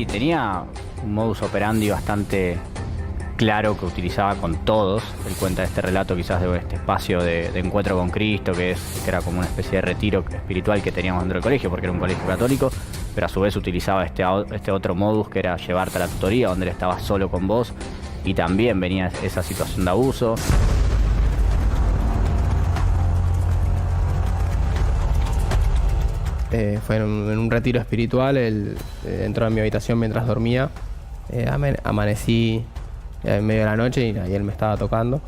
y tenía un modus operandi bastante claro que utilizaba con todos. Él cuenta este relato quizás de este espacio de encuentro con Cristo, que era como una especie de retiro espiritual que teníamos dentro del colegio, porque era un colegio católico, pero a su vez utilizaba este otro modus que era llevarte a la tutoría, donde él estaba solo con vos, y también venía esa situación de abuso. Fue en un retiro espiritual. Él entró a mi habitación mientras dormía. Amanecí en medio de la noche y él me estaba tocando.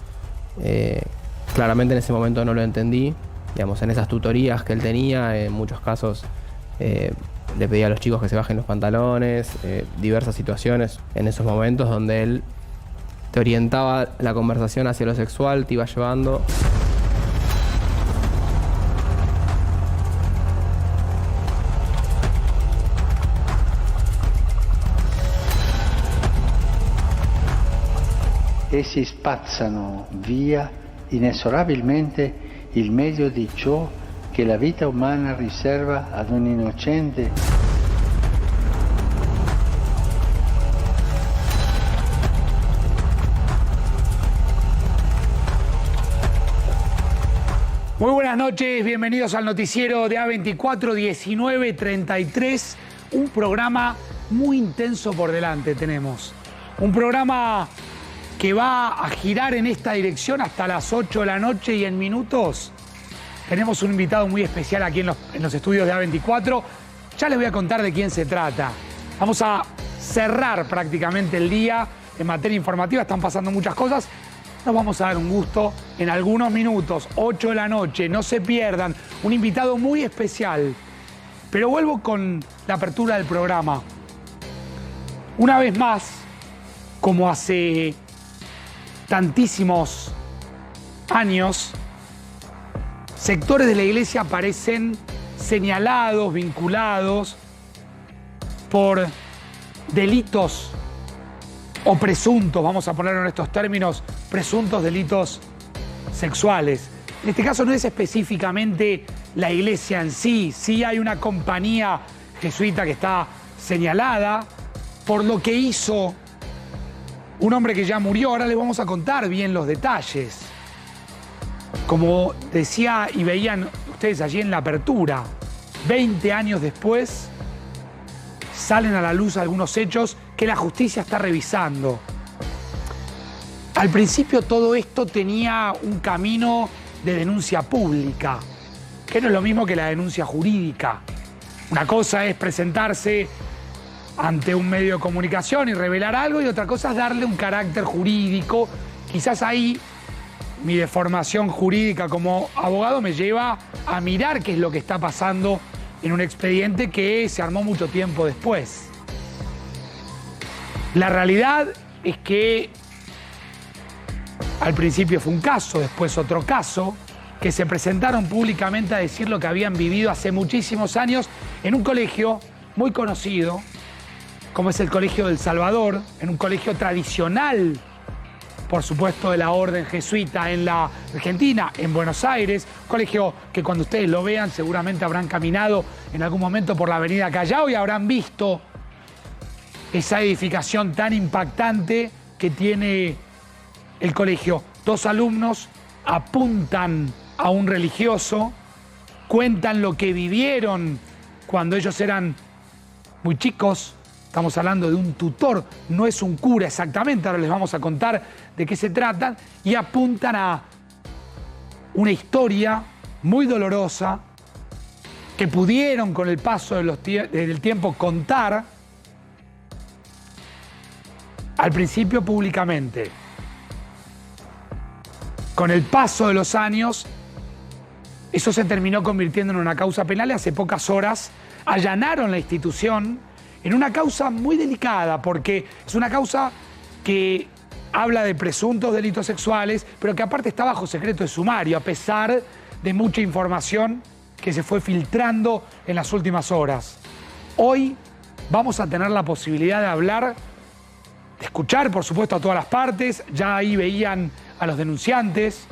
Claramente en ese momento no lo entendí. Digamos, en esas tutorías que él tenía, en muchos casos le pedía a los chicos que se bajen los pantalones, diversas situaciones en esos momentos donde él te orientaba la conversación hacia lo sexual, te iba llevando. Essi spazzano via inesorabilmente il meglio di ciò che la vita umana riserva ad un innocente. Muy buenas noches, bienvenidos al noticiero de A24, 19:33. Un programa muy intenso por delante tenemos. Un programa que va a girar en esta dirección hasta las 8 de la noche, y en minutos tenemos un invitado muy especial aquí en los estudios de A24. Ya les voy a contar de quién se trata. Vamos a cerrar prácticamente el día en materia informativa, están pasando muchas cosas. Nos vamos a dar un gusto en algunos minutos, 8 de la noche, no se pierdan, un invitado muy especial. Pero vuelvo con la apertura del programa. Una vez más, como hace tantísimos años, sectores de la iglesia aparecen señalados, vinculados por delitos o presuntos, vamos a ponerlo en estos términos, presuntos delitos sexuales. En este caso no es específicamente la iglesia en sí, sí hay una compañía jesuita que está señalada por lo que hizo un hombre que ya murió. Ahora les vamos a contar bien los detalles. Como decía y veían ustedes allí en la apertura, 20 años después salen a la luz algunos hechos que la justicia está revisando. Al principio todo esto tenía un camino de denuncia pública, que no es lo mismo que la denuncia jurídica. Una cosa es presentarse ante un medio de comunicación y revelar algo, y otra cosa es darle un carácter jurídico. Quizás ahí mi deformación jurídica como abogado me lleva a mirar qué es lo que está pasando en un expediente que se armó mucho tiempo después. La realidad es que al principio fue un caso, después otro caso, que se presentaron públicamente a decir lo que habían vivido hace muchísimos años en un colegio muy conocido, como es el Colegio del Salvador, en un colegio tradicional, por supuesto, de la orden jesuita en la Argentina, en Buenos Aires. Un colegio que cuando ustedes lo vean seguramente habrán caminado en algún momento por la avenida Callao y habrán visto esa edificación tan impactante que tiene el colegio. 2 alumnos apuntan a un religioso, cuentan lo que vivieron cuando ellos eran muy chicos. Estamos hablando de un tutor, no es un cura exactamente, ahora les vamos a contar de qué se trata, y apuntan a una historia muy dolorosa que pudieron con el paso del tiempo contar, al principio públicamente. Con el paso de los años, eso se terminó convirtiendo en una causa penal y hace pocas horas allanaron la institución en una causa muy delicada, porque es una causa que habla de presuntos delitos sexuales, pero que aparte está bajo secreto de sumario, a pesar de mucha información que se fue filtrando en las últimas horas. Hoy vamos a tener la posibilidad de hablar, de escuchar, por supuesto, a todas las partes. Ya ahí veían a los denunciantes,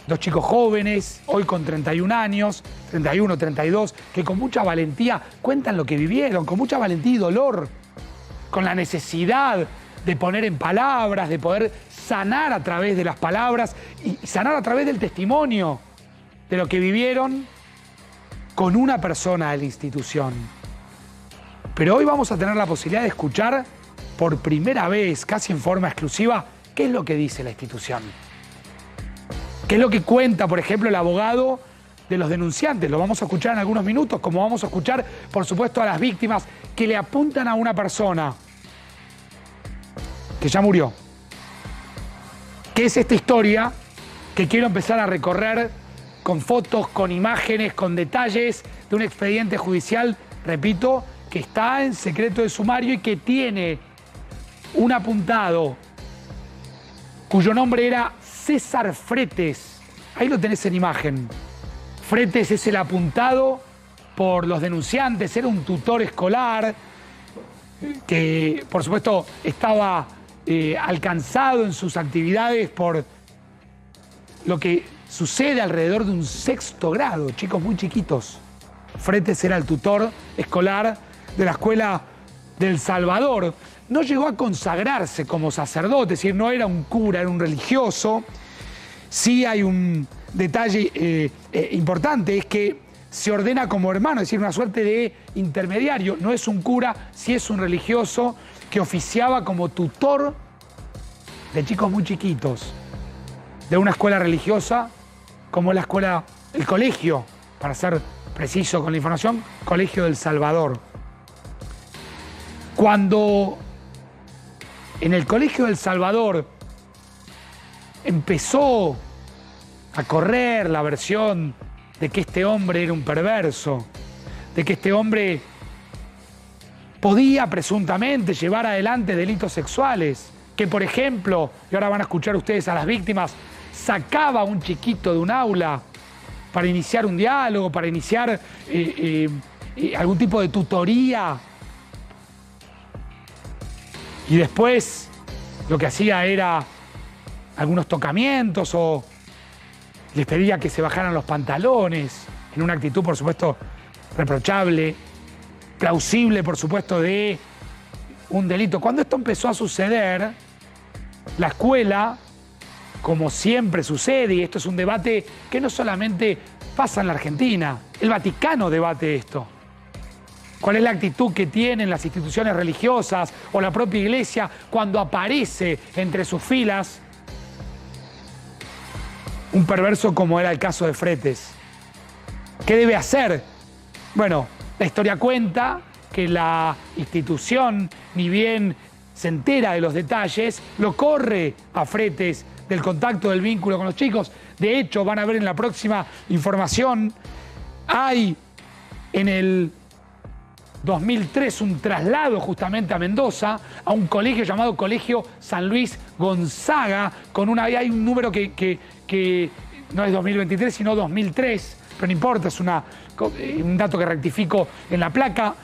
2 chicos jóvenes, hoy con 31 años, 31, 32, que con mucha valentía cuentan lo que vivieron, con mucha valentía y dolor. con la necesidad de poner en palabras, de poder sanar a través de las palabras y sanar a través del testimonio de lo que vivieron con una persona de la institución. Pero hoy vamos a tener la posibilidad de escuchar por primera vez, casi en forma exclusiva, qué es lo que dice la institución. ¿Qué es lo que cuenta, por ejemplo, el abogado de los denunciantes? Lo vamos a escuchar en algunos minutos, como vamos a escuchar, por supuesto, a las víctimas que le apuntan a una persona que ya murió. ¿Qué es esta historia que quiero empezar a recorrer con fotos, con imágenes, con detalles de un expediente judicial, repito, que está en secreto de sumario y que tiene un apuntado cuyo nombre era César Fretes? Ahí lo tenés en imagen. Fretes es el apuntado por los denunciantes, era un tutor escolar que, por supuesto, estaba alcanzado en sus actividades por lo que sucede alrededor de un 6º grado, chicos muy chiquitos. Fretes era el tutor escolar de la escuela del Salvador. No llegó a consagrarse como sacerdote, es decir, no era un cura, era un religioso. Sí hay un detalle importante, es que se ordena como hermano, es decir, una suerte de intermediario. No es un cura, sí es un religioso que oficiaba como tutor de chicos muy chiquitos, de una escuela religiosa, como la escuela, el colegio, para ser preciso con la información, Colegio del Salvador. Cuando en el Colegio del Salvador empezó a correr la versión de que este hombre era un perverso, de que este hombre podía presuntamente llevar adelante delitos sexuales, que por ejemplo, y ahora van a escuchar ustedes a las víctimas, sacaba a un chiquito de un aula para iniciar un diálogo, para iniciar algún tipo de tutoría. Y después lo que hacía era algunos tocamientos o les pedía que se bajaran los pantalones, en una actitud, por supuesto, reprochable, plausible, por supuesto, de un delito. Cuando esto empezó a suceder, la escuela, como siempre sucede, y esto es un debate que no solamente pasa en la Argentina, el Vaticano debate esto. ¿Cuál es la actitud que tienen las instituciones religiosas o la propia Iglesia cuando aparece entre sus filas un perverso como era el caso de Fretes? ¿Qué debe hacer? Bueno, la historia cuenta que la institución, ni bien se entera de los detalles, lo corre a Fretes del contacto, del vínculo con los chicos. De hecho, van a ver en la próxima información, hay en el 2003 un traslado justamente a Mendoza, a un colegio llamado Colegio San Luis Gonzaga, hay un número que no es 2023, sino 2003, pero no importa, es un dato que rectifico en la placa,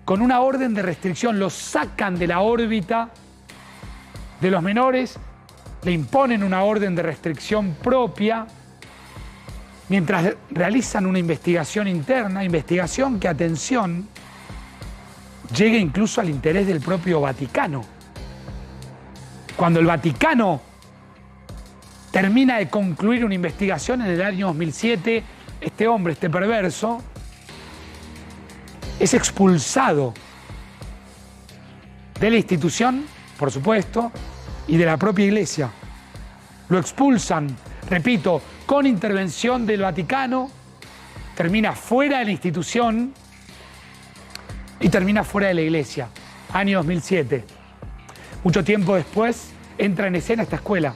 con una orden de restricción. Los sacan de la órbita de los menores, le imponen una orden de restricción propia, mientras realizan una investigación interna, investigación que, atención, llega incluso al interés del propio Vaticano. Cuando el Vaticano termina de concluir una investigación en el año 2007, este hombre, este perverso, es expulsado de la institución, por supuesto, y de la propia Iglesia. Lo expulsan, repito, con intervención del Vaticano, termina fuera de la institución y termina fuera de la Iglesia. Año 2007. Mucho tiempo después entra en escena esta escuela.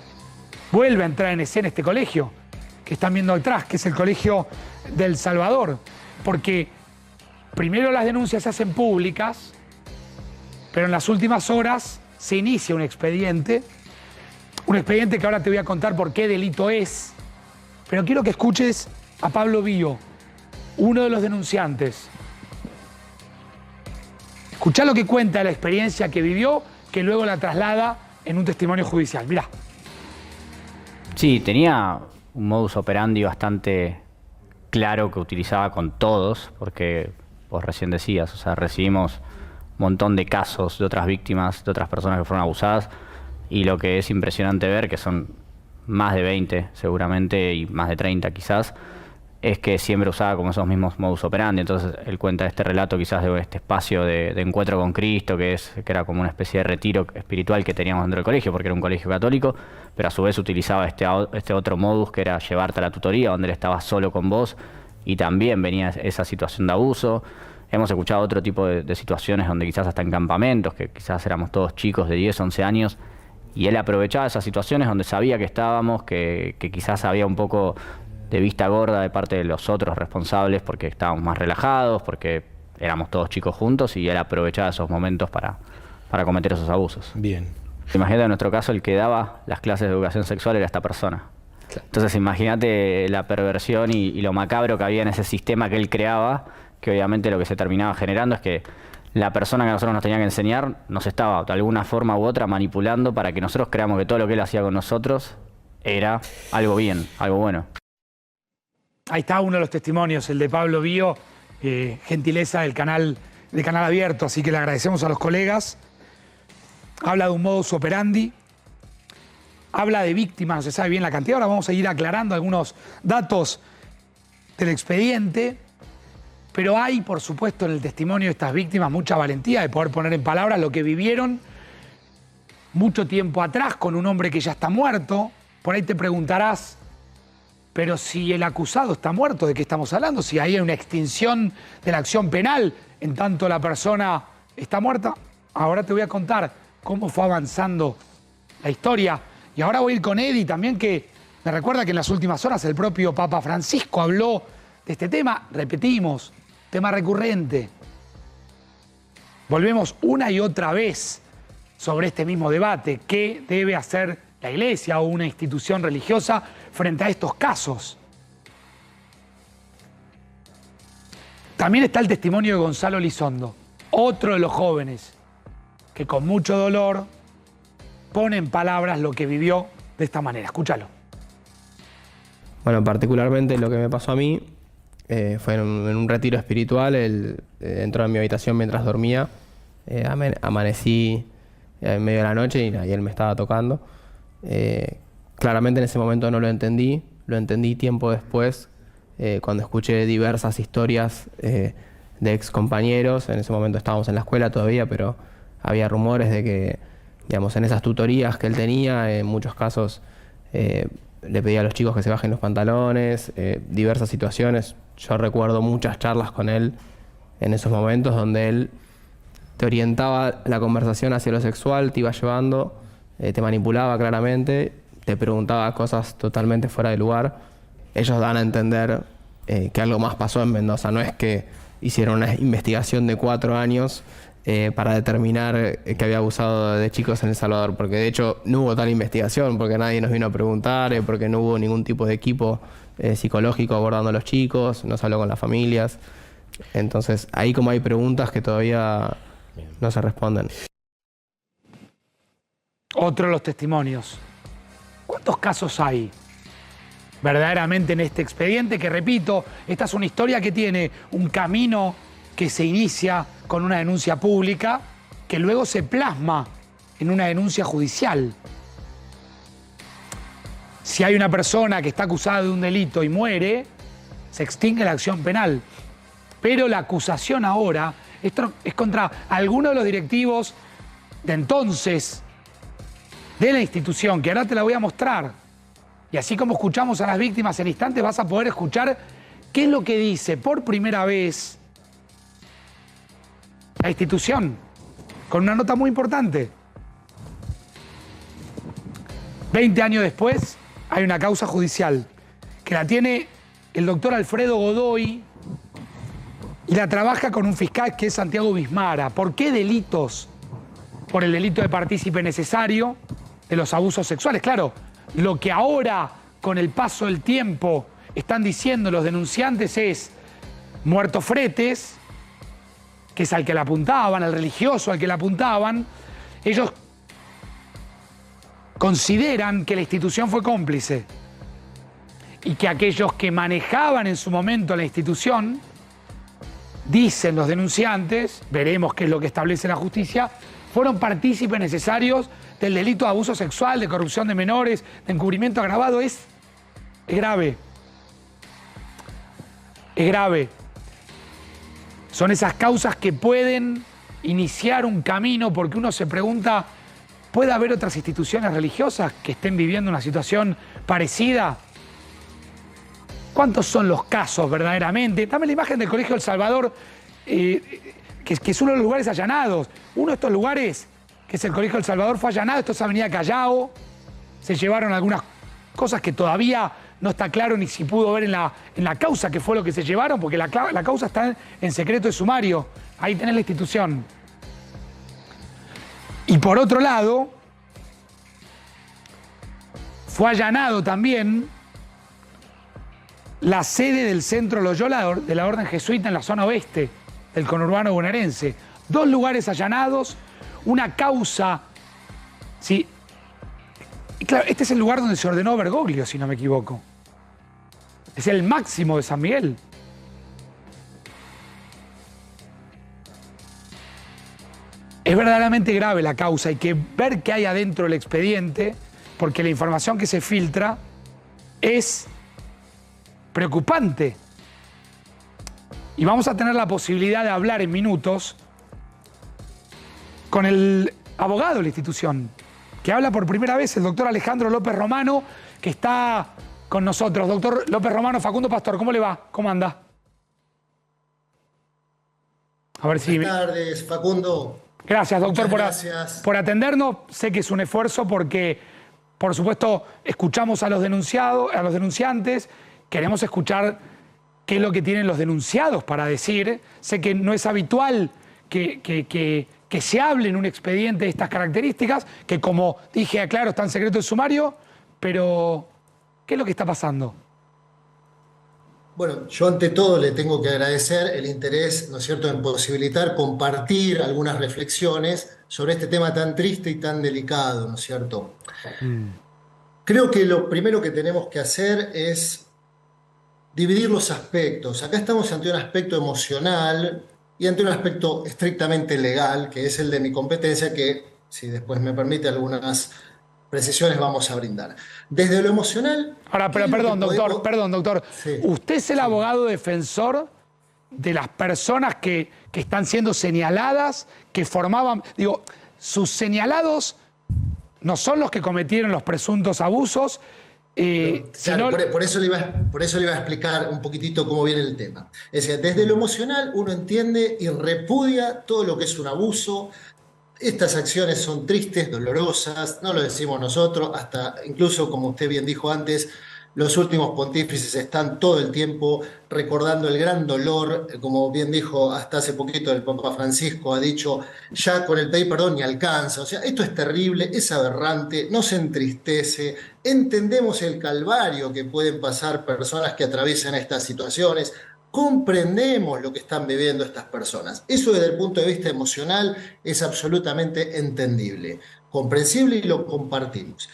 Vuelve a entrar en escena este colegio que están viendo atrás, que es el Colegio del Salvador. Porque primero las denuncias se hacen públicas, pero en las últimas horas se inicia un expediente que ahora te voy a contar por qué delito es. Pero quiero que escuches a Pablo Bío, uno de los denunciantes. Escuchá lo que cuenta de la experiencia que vivió, que luego la traslada en un testimonio judicial. Mirá. Sí, tenía un modus operandi bastante claro que utilizaba con todos, porque vos recién decías, o sea, recibimos montón de casos de otras víctimas, de otras personas que fueron abusadas, y lo que es impresionante ver, que son más de 20 seguramente y más de 30 quizás, es que siempre usaba como esos mismos modus operandi. Entonces él cuenta este relato quizás de este espacio de encuentro con Cristo, que era como una especie de retiro espiritual que teníamos dentro del colegio, porque era un colegio católico, pero a su vez utilizaba este otro modus, que era llevarte a la tutoría, donde él estaba solo con vos, y también venía esa situación de abuso. Hemos escuchado otro tipo de situaciones donde quizás hasta en campamentos, que quizás éramos todos chicos de 10, 11 años, y él aprovechaba esas situaciones donde sabía que estábamos, que quizás había un poco de vista gorda de parte de los otros responsables, porque estábamos más relajados, porque éramos todos chicos juntos, y él aprovechaba esos momentos para cometer esos abusos. Bien. Imagínate, en nuestro caso, el que daba las clases de educación sexual era esta persona. Entonces imagínate la perversión y lo macabro que había en ese sistema que él creaba, que obviamente lo que se terminaba generando es que la persona que nosotros nos tenía que enseñar nos estaba de alguna forma u otra manipulando para que nosotros creamos que todo lo que él hacía con nosotros era algo bien, algo bueno. Ahí está uno de los testimonios, el de Pablo Bío, gentileza del canal abierto, así que le agradecemos a los colegas. Habla de un modus operandi, habla de víctimas, no se sabe bien la cantidad. Ahora vamos a ir aclarando algunos datos del expediente, pero hay, por supuesto, en el testimonio de estas víctimas mucha valentía de poder poner en palabras lo que vivieron mucho tiempo atrás con un hombre que ya está muerto. Por ahí te preguntarás, pero si el acusado está muerto, ¿de qué estamos hablando? Si hay una extinción de la acción penal, en tanto la persona está muerta. Ahora te voy a contar cómo fue avanzando la historia. Y ahora voy a ir con Eddie también, que me recuerda que en las últimas horas el propio Papa Francisco habló de este tema. Repetimos, tema recurrente. Volvemos una y otra vez sobre este mismo debate. ¿Qué debe hacer la Iglesia o una institución religiosa frente a estos casos? También está el testimonio de Gonzalo Elizondo, otro de los jóvenes que con mucho dolor pone en palabras lo que vivió de esta manera. Escúchalo. Bueno, particularmente lo que me pasó a mí fue en un retiro espiritual. Él entró en mi habitación mientras dormía. Amanecí en medio de la noche y él me estaba tocando. Claramente en ese momento no lo entendí tiempo después, cuando escuché diversas historias de ex compañeros. En ese momento estábamos en la escuela todavía, pero había rumores de que, digamos, en esas tutorías que él tenía, en muchos casos le pedía a los chicos que se bajen los pantalones, diversas situaciones. Yo recuerdo muchas charlas con él en esos momentos donde él te orientaba la conversación hacia lo sexual, te iba llevando, te manipulaba claramente, te preguntaba cosas totalmente fuera de lugar. Ellos dan a entender que algo más pasó en Mendoza. No es que hicieron una investigación de 4 años para determinar que había abusado de chicos en El Salvador, porque de hecho no hubo tal investigación, porque nadie nos vino a preguntar, porque no hubo ningún tipo de equipo psicológico abordando a los chicos, no se habló con las familias. Entonces ahí como hay preguntas que todavía no se responden. Otro de los testimonios. ¿Cuántos casos hay verdaderamente en este expediente? Que repito, esta es una historia que tiene un camino que se inicia con una denuncia pública, que luego se plasma en una denuncia judicial. Si hay una persona que está acusada de un delito y muere, se extingue la acción penal. Pero la acusación ahora es contra algunos de los directivos de entonces de la institución, que ahora te la voy a mostrar. Y así como escuchamos a las víctimas en instantes, vas a poder escuchar qué es lo que dice por primera vez la institución, con una nota muy importante. 20 años después, hay una causa judicial que la tiene el doctor Alfredo Godoy y la trabaja con un fiscal que es Santiago Bismara. ¿Por qué delitos? Por el delito de partícipe necesario de los abusos sexuales. Claro, lo que ahora, con el paso del tiempo, están diciendo los denunciantes es muerto Fretes, que es al que le apuntaban, al religioso al que le apuntaban. Ellos consideran que la institución fue cómplice y que aquellos que manejaban en su momento la institución dicen los denunciantes, veremos qué es lo que establece la justicia, fueron partícipes necesarios del delito de abuso sexual, de corrupción de menores, de encubrimiento agravado. Es grave. Es grave. Son esas causas que pueden iniciar un camino, porque uno se pregunta, ¿puede haber otras instituciones religiosas que estén viviendo una situación parecida? ¿Cuántos son los casos verdaderamente? Dame la imagen del Colegio El Salvador, que es uno de los lugares allanados. Uno de estos lugares, que es el Colegio El Salvador, fue allanado. Esto es Avenida Callao. Se llevaron algunas cosas que todavía no está claro ni si pudo ver en la causa qué fue lo que se llevaron, porque la causa está en secreto de sumario. Ahí tenés la institución. Y por otro lado, fue allanado también la sede del Centro Loyola de la Orden Jesuita en la zona oeste del conurbano bonaerense. 2 lugares allanados, una causa. Sí. Y claro, este es el lugar donde se ordenó Bergoglio, si no me equivoco. Es el máximo de San Miguel. Es verdaderamente grave la causa. Hay que ver qué hay adentro del expediente, porque la información que se filtra es preocupante. Y vamos a tener la posibilidad de hablar en minutos con el abogado de la institución, que habla por primera vez, el doctor Alejandro López Romano, que está con nosotros. Doctor López Romano, Facundo Pastor, ¿cómo le va? ¿Cómo anda? A ver si... Buenas tardes, Facundo. Gracias, doctor, Gracias. por atendernos. Sé que es un esfuerzo porque, por supuesto, escuchamos a los denunciados, a los denunciantes. Queremos escuchar qué es lo que tienen los denunciados para decir. Sé que no es habitual que se hable en un expediente de estas características, que, como dije, aclaro, está en secreto de sumario, pero ¿qué es lo que está pasando? Bueno, yo ante todo le tengo que agradecer el interés, ¿no es cierto?, en posibilitar compartir algunas reflexiones sobre este tema tan triste y tan delicado, ¿no es cierto? Creo que lo primero que tenemos que hacer es dividir los aspectos. Acá estamos ante un aspecto emocional y ante un aspecto estrictamente legal, que es el de mi competencia, que, si después me permite, algunas precisiones vamos a brindar. Desde lo emocional... Ahora, pero perdón, doctor. Sí, ¿Usted es el abogado defensor de las personas que están siendo señaladas, que formaban... Digo, sus señalados no son los que cometieron los presuntos abusos, claro, por eso le iba a explicar un poquitito cómo viene el tema. Es decir, desde lo emocional uno entiende y repudia todo lo que es un abuso. Estas acciones son tristes, dolorosas, no lo decimos nosotros, hasta incluso, como usted bien dijo antes, los últimos pontífices están todo el tiempo recordando el gran dolor, como bien dijo hasta hace poquito el Papa Francisco, ha dicho, ya con el pedir perdón ni alcanza. O sea, esto es terrible, es aberrante, nos entristece, entendemos el calvario que pueden pasar personas que atraviesan estas situaciones, comprendemos lo que están viviendo estas personas. Eso desde el punto de vista emocional es absolutamente entendible, comprensible y lo compartimos.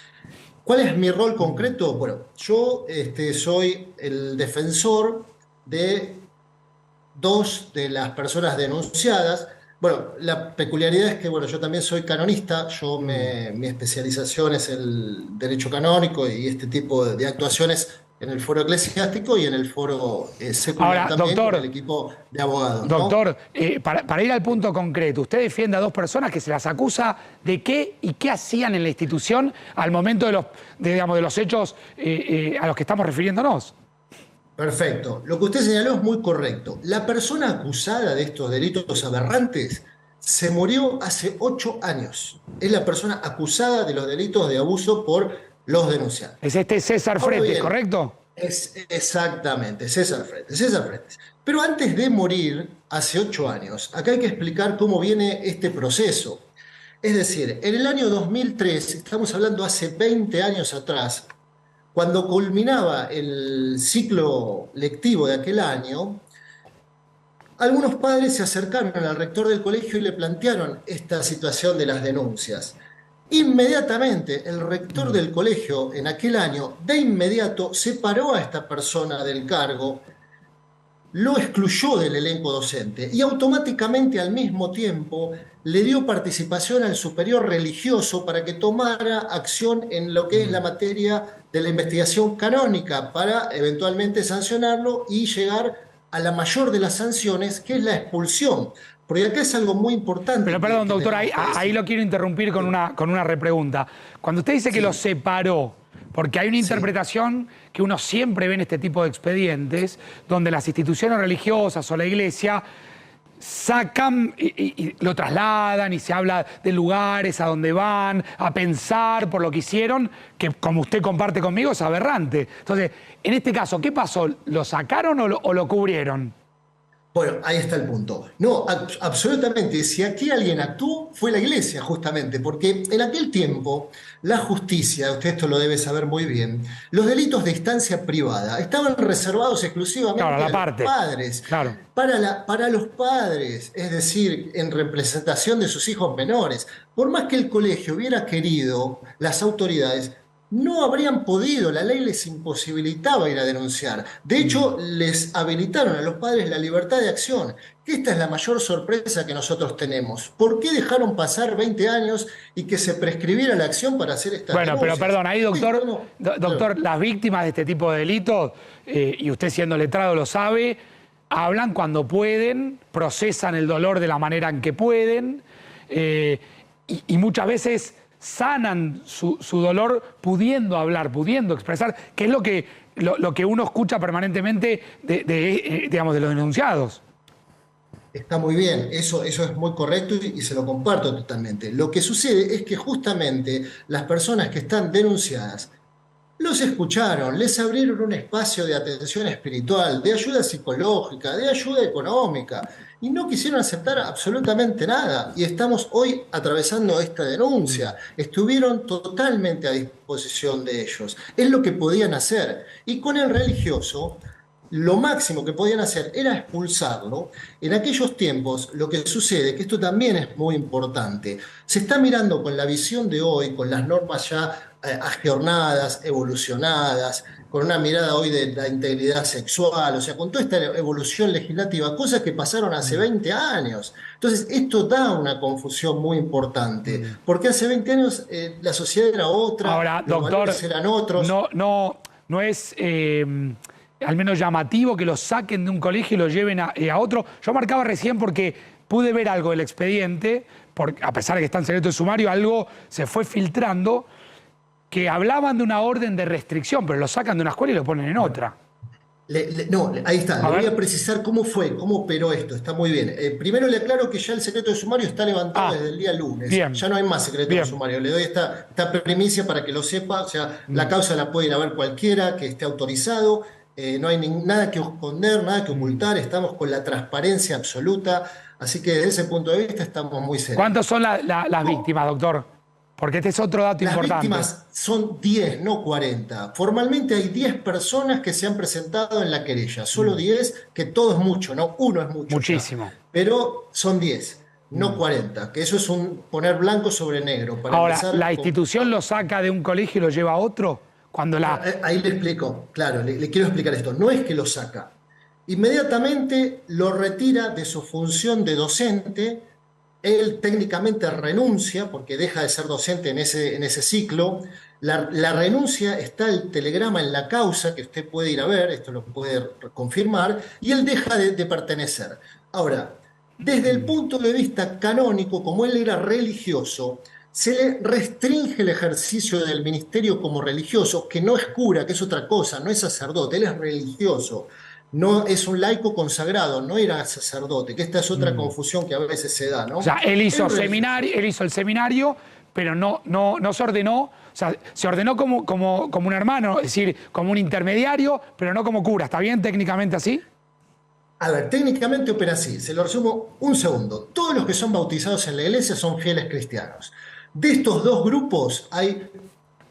¿Cuál es mi rol concreto? Bueno, yo soy el defensor de 2 de las personas denunciadas. Bueno, la peculiaridad es que yo también soy canonista, mi especialización es el derecho canónico y este tipo de actuaciones en el foro eclesiástico y en el foro secular. Ahora, también doctor, con el equipo de abogados, ¿no? Doctor, para ir al punto concreto, usted defiende a 2 personas que se las acusa de qué y qué hacían en la institución al momento de los hechos a los que estamos refiriéndonos. Perfecto. Lo que usted señaló es muy correcto. La persona acusada de estos delitos aberrantes se murió hace 8 años. Es la persona acusada de los delitos de abuso por los denunciantes. Es este César Fretes, ¿correcto? Exactamente, César Fretes. Pero antes de morir, hace 8 años, acá hay que explicar cómo viene este proceso. Es decir, en el año 2003, estamos hablando hace 20 años atrás, cuando culminaba el ciclo lectivo de aquel año, algunos padres se acercaron al rector del colegio y le plantearon esta situación de las denuncias. Inmediatamente, el rector del colegio en aquel año, de inmediato, separó a esta persona del cargo, lo excluyó del elenco docente y automáticamente al mismo tiempo le dio participación al superior religioso para que tomara acción en lo que es la materia de la investigación canónica para eventualmente sancionarlo y llegar a la mayor de las sanciones, que es la expulsión. Porque acá es algo muy importante. Pero perdón, doctor, ahí lo quiero interrumpir con una repregunta. Cuando usted dice que lo separó, porque hay una interpretación que uno siempre ve en este tipo de expedientes, donde las instituciones religiosas o la iglesia sacan y lo trasladan y se habla de lugares a donde van, a pensar por lo que hicieron, que como usted comparte conmigo es aberrante. Entonces, en este caso, ¿qué pasó? ¿Lo sacaron o lo cubrieron? Bueno, ahí está el punto. No, absolutamente. Si aquí alguien actuó, fue la iglesia, justamente, porque en aquel tiempo la justicia, usted esto lo debe saber muy bien, los delitos de instancia privada estaban reservados exclusivamente a los padres. Claro. Para los padres, es decir, en representación de sus hijos menores. Por más que el colegio hubiera querido, las autoridades no habrían podido, la ley les imposibilitaba ir a denunciar. De hecho, les habilitaron a los padres la libertad de acción, que esta es la mayor sorpresa que nosotros tenemos. ¿Por qué dejaron pasar 20 años y que se prescribiera la acción para hacer esta denuncia? Bueno, pero perdón, ahí doctor, las víctimas de este tipo de delitos, y usted siendo letrado lo sabe, hablan cuando pueden, procesan el dolor de la manera en que pueden, y muchas veces sanan su dolor pudiendo hablar, pudiendo expresar, que es lo que uno escucha permanentemente digamos, de los denunciados. Está muy bien, eso es muy correcto y se lo comparto totalmente. Lo que sucede es que justamente las personas que están denunciadas los escucharon, les abrieron un espacio de atención espiritual, de ayuda psicológica, de ayuda económica, y no quisieron aceptar absolutamente nada. Y estamos hoy atravesando esta denuncia. Estuvieron totalmente a disposición de ellos. Es lo que podían hacer. Y con el religioso, lo máximo que podían hacer era expulsarlo. En aquellos tiempos, lo que sucede, que esto también es muy importante, se está mirando con la visión de hoy, con las normas ya ajornadas, evolucionadas, con una mirada hoy de la integridad sexual, o sea, con toda esta evolución legislativa, cosas que pasaron hace 20 años. Entonces, esto da una confusión muy importante, porque hace 20 años la sociedad era otra, ahora, los doctor, valores eran otros. No es al menos llamativo que lo saquen de un colegio y lo lleven a otro. Yo marcaba recién porque pude ver algo del expediente, porque a pesar de que está en secreto de sumario, algo se fue filtrando, que hablaban de una orden de restricción, pero lo sacan de una escuela y lo ponen en otra. Ahí está, le voy a precisar cómo operó esto, está muy bien. Primero le aclaro que ya el secreto de sumario está levantado desde el día lunes, bien. Ya no hay más secreto de sumario, le doy esta primicia para que lo sepa, o sea, la causa la puede ir a ver cualquiera que esté autorizado, no hay nada que esconder, nada que ocultar, estamos con la transparencia absoluta, así que desde ese punto de vista estamos muy serios. ¿Cuántas son las víctimas, doctor? Porque este es otro dato importante. Las víctimas son 10, no 40. Formalmente hay 10 personas que se han presentado en la querella. Solo 10, que todo es mucho, ¿no? Uno es mucho. Muchísimo. Ya. Pero son 10, no 40. Que eso es un poner blanco sobre negro. Para ahora, ¿la institución lo saca de un colegio y lo lleva a otro? Cuando Ahí le explico, claro, le quiero explicar esto. No es que lo saca. Inmediatamente lo retira de su función de docente. Él técnicamente renuncia porque deja de ser docente en ese ciclo. La renuncia, está el telegrama en la causa, que usted puede ir a ver, esto lo puede confirmar, y él deja de pertenecer. Ahora, desde el punto de vista canónico, como él era religioso, se le restringe el ejercicio del ministerio como religioso, que no es cura, que es otra cosa, no es sacerdote, él es religioso. No es un laico consagrado, no era sacerdote, que esta es otra confusión que a veces se da, ¿no? O sea, él hizo el seminario, pero no se ordenó, o sea, se ordenó como un hermano, es decir, como un intermediario, pero no como cura. ¿Está bien técnicamente así? A ver, técnicamente opera así, se lo resumo un segundo. Todos los que son bautizados en la iglesia son fieles cristianos. De estos dos grupos hay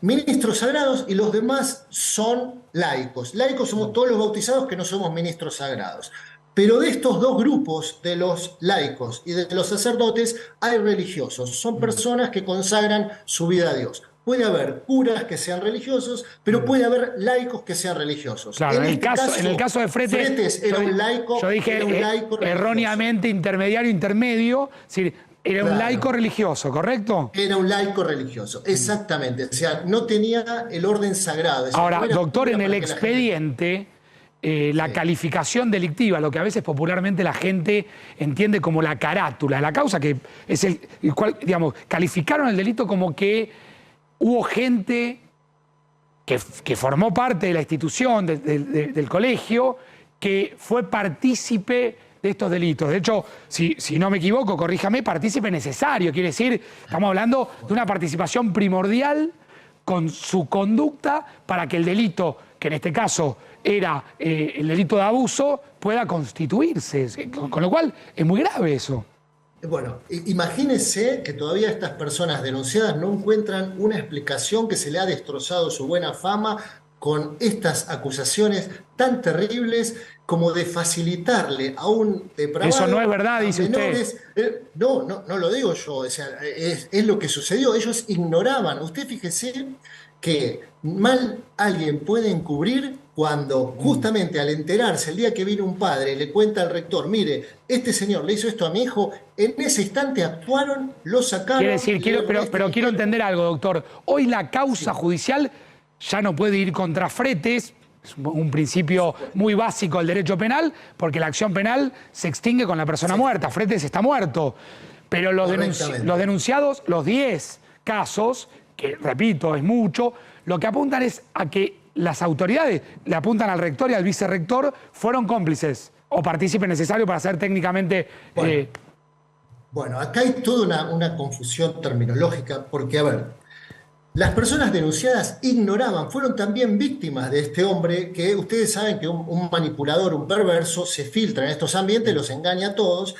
ministros sagrados y los demás son laicos. Laicos somos todos los bautizados que no somos ministros sagrados. Pero de estos dos grupos, de los laicos y de los sacerdotes, hay religiosos. Son personas que consagran su vida a Dios. puede haber curas que sean religiosos, pero puede haber laicos que sean religiosos. Claro, en el caso de Fretes era un laico. Yo dije era un laico erróneamente intermedio, es decir, era un Claro. laico religioso, ¿correcto? Era un laico religioso, exactamente. O sea, no tenía el orden sagrado. O sea, Ahora, no era doctor, cura en el para que la gente- expediente, la calificación delictiva, lo que a veces popularmente la gente entiende como la carátula, la causa que es el cual, digamos, calificaron el delito como que hubo gente que formó parte de la institución, del colegio, que fue partícipe de estos delitos. De hecho, si no me equivoco, corríjame, partícipe necesario. Quiere decir, estamos hablando de una participación primordial con su conducta para que el delito, que en este caso era el delito de abuso, pueda constituirse. Con lo cual, es muy grave eso. Bueno, imagínense que todavía estas personas denunciadas no encuentran una explicación, que se le ha destrozado su buena fama con estas acusaciones tan terribles como de facilitarle a un depravado... Eso no es verdad, a dice usted. menores. No lo digo yo, o sea, es lo que sucedió. Ellos ignoraban. Usted fíjese que mal alguien puede encubrir cuando justamente al enterarse el día que viene un padre le cuenta al rector, mire, este señor le hizo esto a mi hijo, en ese instante actuaron, lo sacaron... Quiere decir, pero quiero entender algo, doctor. Hoy la causa judicial ya no puede ir contra Fretes, es un principio muy básico del derecho penal, porque la acción penal se extingue con la persona muerta. Fretes está muerto. Pero los denunciados, los 10 casos, que repito, es mucho, lo que apuntan es a que las autoridades le apuntan al rector y al vicerrector, fueron cómplices o partícipes necesarios para ser técnicamente... Bueno, acá hay toda una confusión terminológica, porque, a ver, las personas denunciadas ignoraban, fueron también víctimas de este hombre, que ustedes saben que un manipulador, un perverso, se filtra en estos ambientes, los engaña a todos.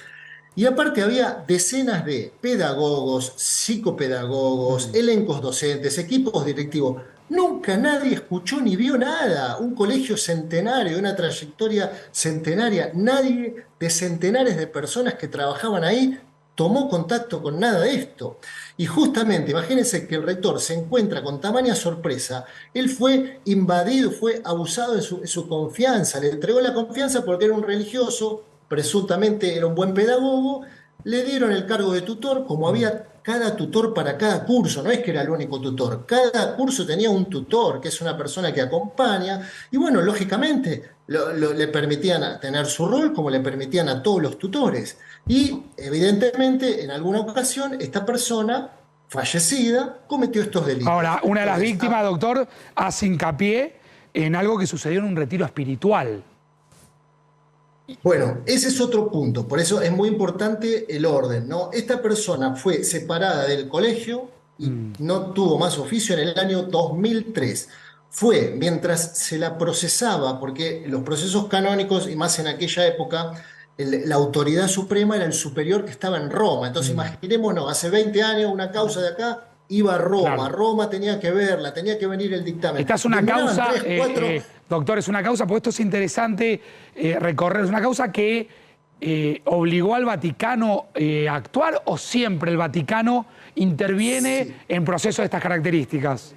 Y aparte había decenas de pedagogos, psicopedagogos, elencos docentes, equipos directivos. Nunca nadie escuchó ni vio nada. Un colegio centenario, una trayectoria centenaria. Nadie de centenares de personas que trabajaban ahí tomó contacto con nada de esto. Y justamente, imagínense que el rector se encuentra con tamaña sorpresa. Él fue invadido, fue abusado de su confianza. Le entregó la confianza porque era un religioso, presuntamente era un buen pedagogo, le dieron el cargo de tutor, como había cada tutor para cada curso, no es que era el único tutor, cada curso tenía un tutor, que es una persona que acompaña, y bueno, lógicamente le permitían tener su rol como le permitían a todos los tutores. Y evidentemente, en alguna ocasión, esta persona fallecida cometió estos delitos. Ahora, una de las víctimas, doctor, hace hincapié en algo que sucedió en un retiro espiritual. Bueno, ese es otro punto, por eso es muy importante el orden, ¿no? Esta persona fue separada del colegio y no tuvo más oficio en el año 2003. Fue mientras se la procesaba, porque los procesos canónicos, y más en aquella época, la autoridad suprema era el superior que estaba en Roma. Entonces, imaginémonos, hace 20 años una causa de acá iba a Roma, Claro. Roma tenía que verla, tenía que venir el dictamen. Esta es una Demoraban causa, 3, 4... doctor, es una causa, porque esto es interesante recorrer, es una causa que obligó al Vaticano a actuar, o siempre el Vaticano interviene en procesos de estas características.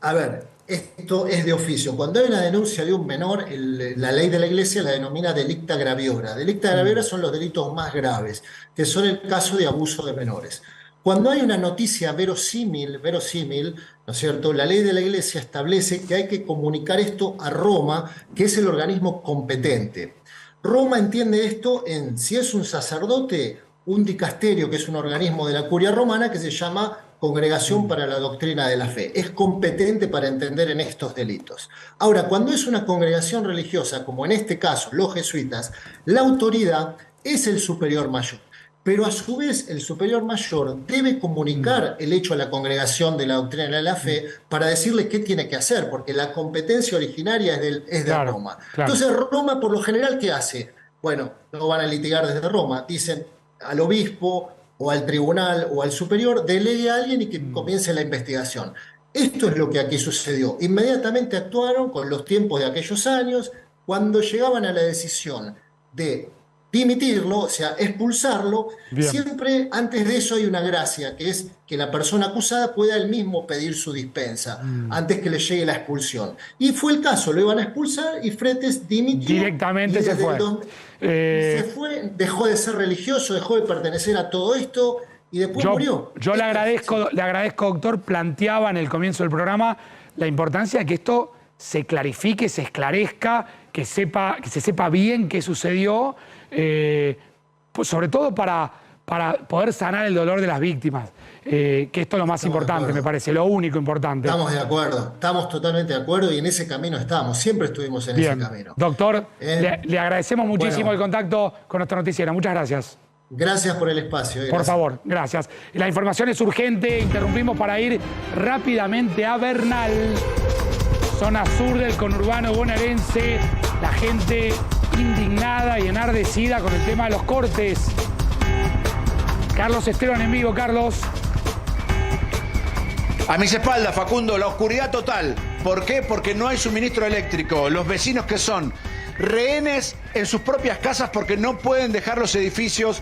A ver, esto es de oficio. Cuando hay una denuncia de un menor, la ley de la Iglesia la denomina delicta graviora. Delicta graviora son los delitos más graves, que son el caso de abuso de menores. Cuando hay una noticia verosímil, ¿no es cierto? La ley de la Iglesia establece que hay que comunicar esto a Roma, que es el organismo competente. Roma entiende esto en, si es un sacerdote, un dicasterio, que es un organismo de la curia romana, que se llama Congregación para la Doctrina de la Fe. Es competente para entender en estos delitos. Ahora, cuando es una congregación religiosa, como en este caso los jesuitas, la autoridad es el superior mayor. Pero a su vez el superior mayor debe comunicar el hecho a la congregación de la doctrina de la fe para decirle qué tiene que hacer, porque la competencia originaria es de Roma. Claro. Entonces Roma por lo general, ¿qué hace? Bueno, no van a litigar desde Roma, dicen al obispo o al tribunal o al superior, delegue a alguien y que comience la investigación. Esto es lo que aquí sucedió. Inmediatamente actuaron con los tiempos de aquellos años, cuando llegaban a la decisión de dimitirlo, o sea, expulsarlo. Bien. Siempre antes de eso hay una gracia, que es que la persona acusada pueda él mismo pedir su dispensa antes que le llegue la expulsión. Y fue el caso, lo iban a expulsar y Fretes dimitió. Directamente se fue. Se fue, dejó de ser religioso, dejó de pertenecer a todo esto y después murió. Yo le agradezco, doctor, planteaba en el comienzo del programa la importancia de que esto se clarifique, se esclarezca, que se sepa bien qué sucedió, pues sobre todo para poder sanar el dolor de las víctimas, que esto es lo más importante, me parece, lo único importante. Estamos de acuerdo, estamos totalmente de acuerdo y en ese camino estamos, siempre estuvimos en ese camino. Doctor, le agradecemos muchísimo el contacto con nuestra noticiera, muchas gracias. Gracias por el espacio. Gracias. Por favor, gracias. La información es urgente, interrumpimos para ir rápidamente a Bernal, zona sur del conurbano bonaerense, la gente indignada y enardecida con el tema de los cortes. Carlos Esteban en vivo, Carlos. A mis espaldas, Facundo, la oscuridad total. ¿Por qué? Porque no hay suministro eléctrico. Los vecinos que son rehenes en sus propias casas porque no pueden dejar los edificios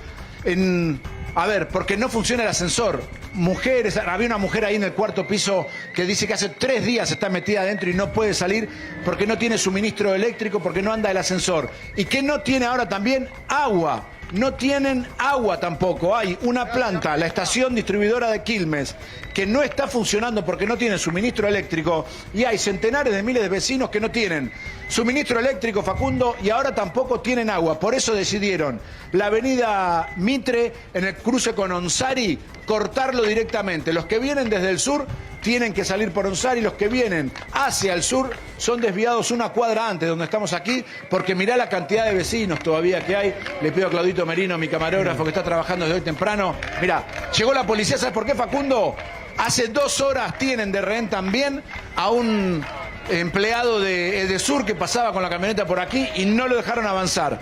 porque no funciona el ascensor. Mujeres, había una mujer ahí en el cuarto piso que dice que hace 3 días está metida adentro y no puede salir porque no tiene suministro eléctrico, porque no anda el ascensor. Y que no tiene ahora también agua. No tienen agua tampoco. Hay una planta, la estación distribuidora de Quilmes, que no está funcionando porque no tiene suministro eléctrico. Y hay centenares de miles de vecinos que no tienen suministro eléctrico, Facundo, y ahora tampoco tienen agua. Por eso decidieron la avenida Mitre, en el cruce con Onsari, cortarlo directamente. Los que vienen desde el sur tienen que salir por Onsari, los que vienen hacia el sur son desviados una cuadra antes, donde estamos aquí, porque mirá la cantidad de vecinos todavía que hay. Le pido a Claudito Merino, mi camarógrafo, que está trabajando desde hoy temprano. Mirá, llegó la policía, ¿sabes por qué, Facundo? Hace 2 horas tienen de rehén también a un empleado de Edesur que pasaba con la camioneta por aquí y no lo dejaron avanzar.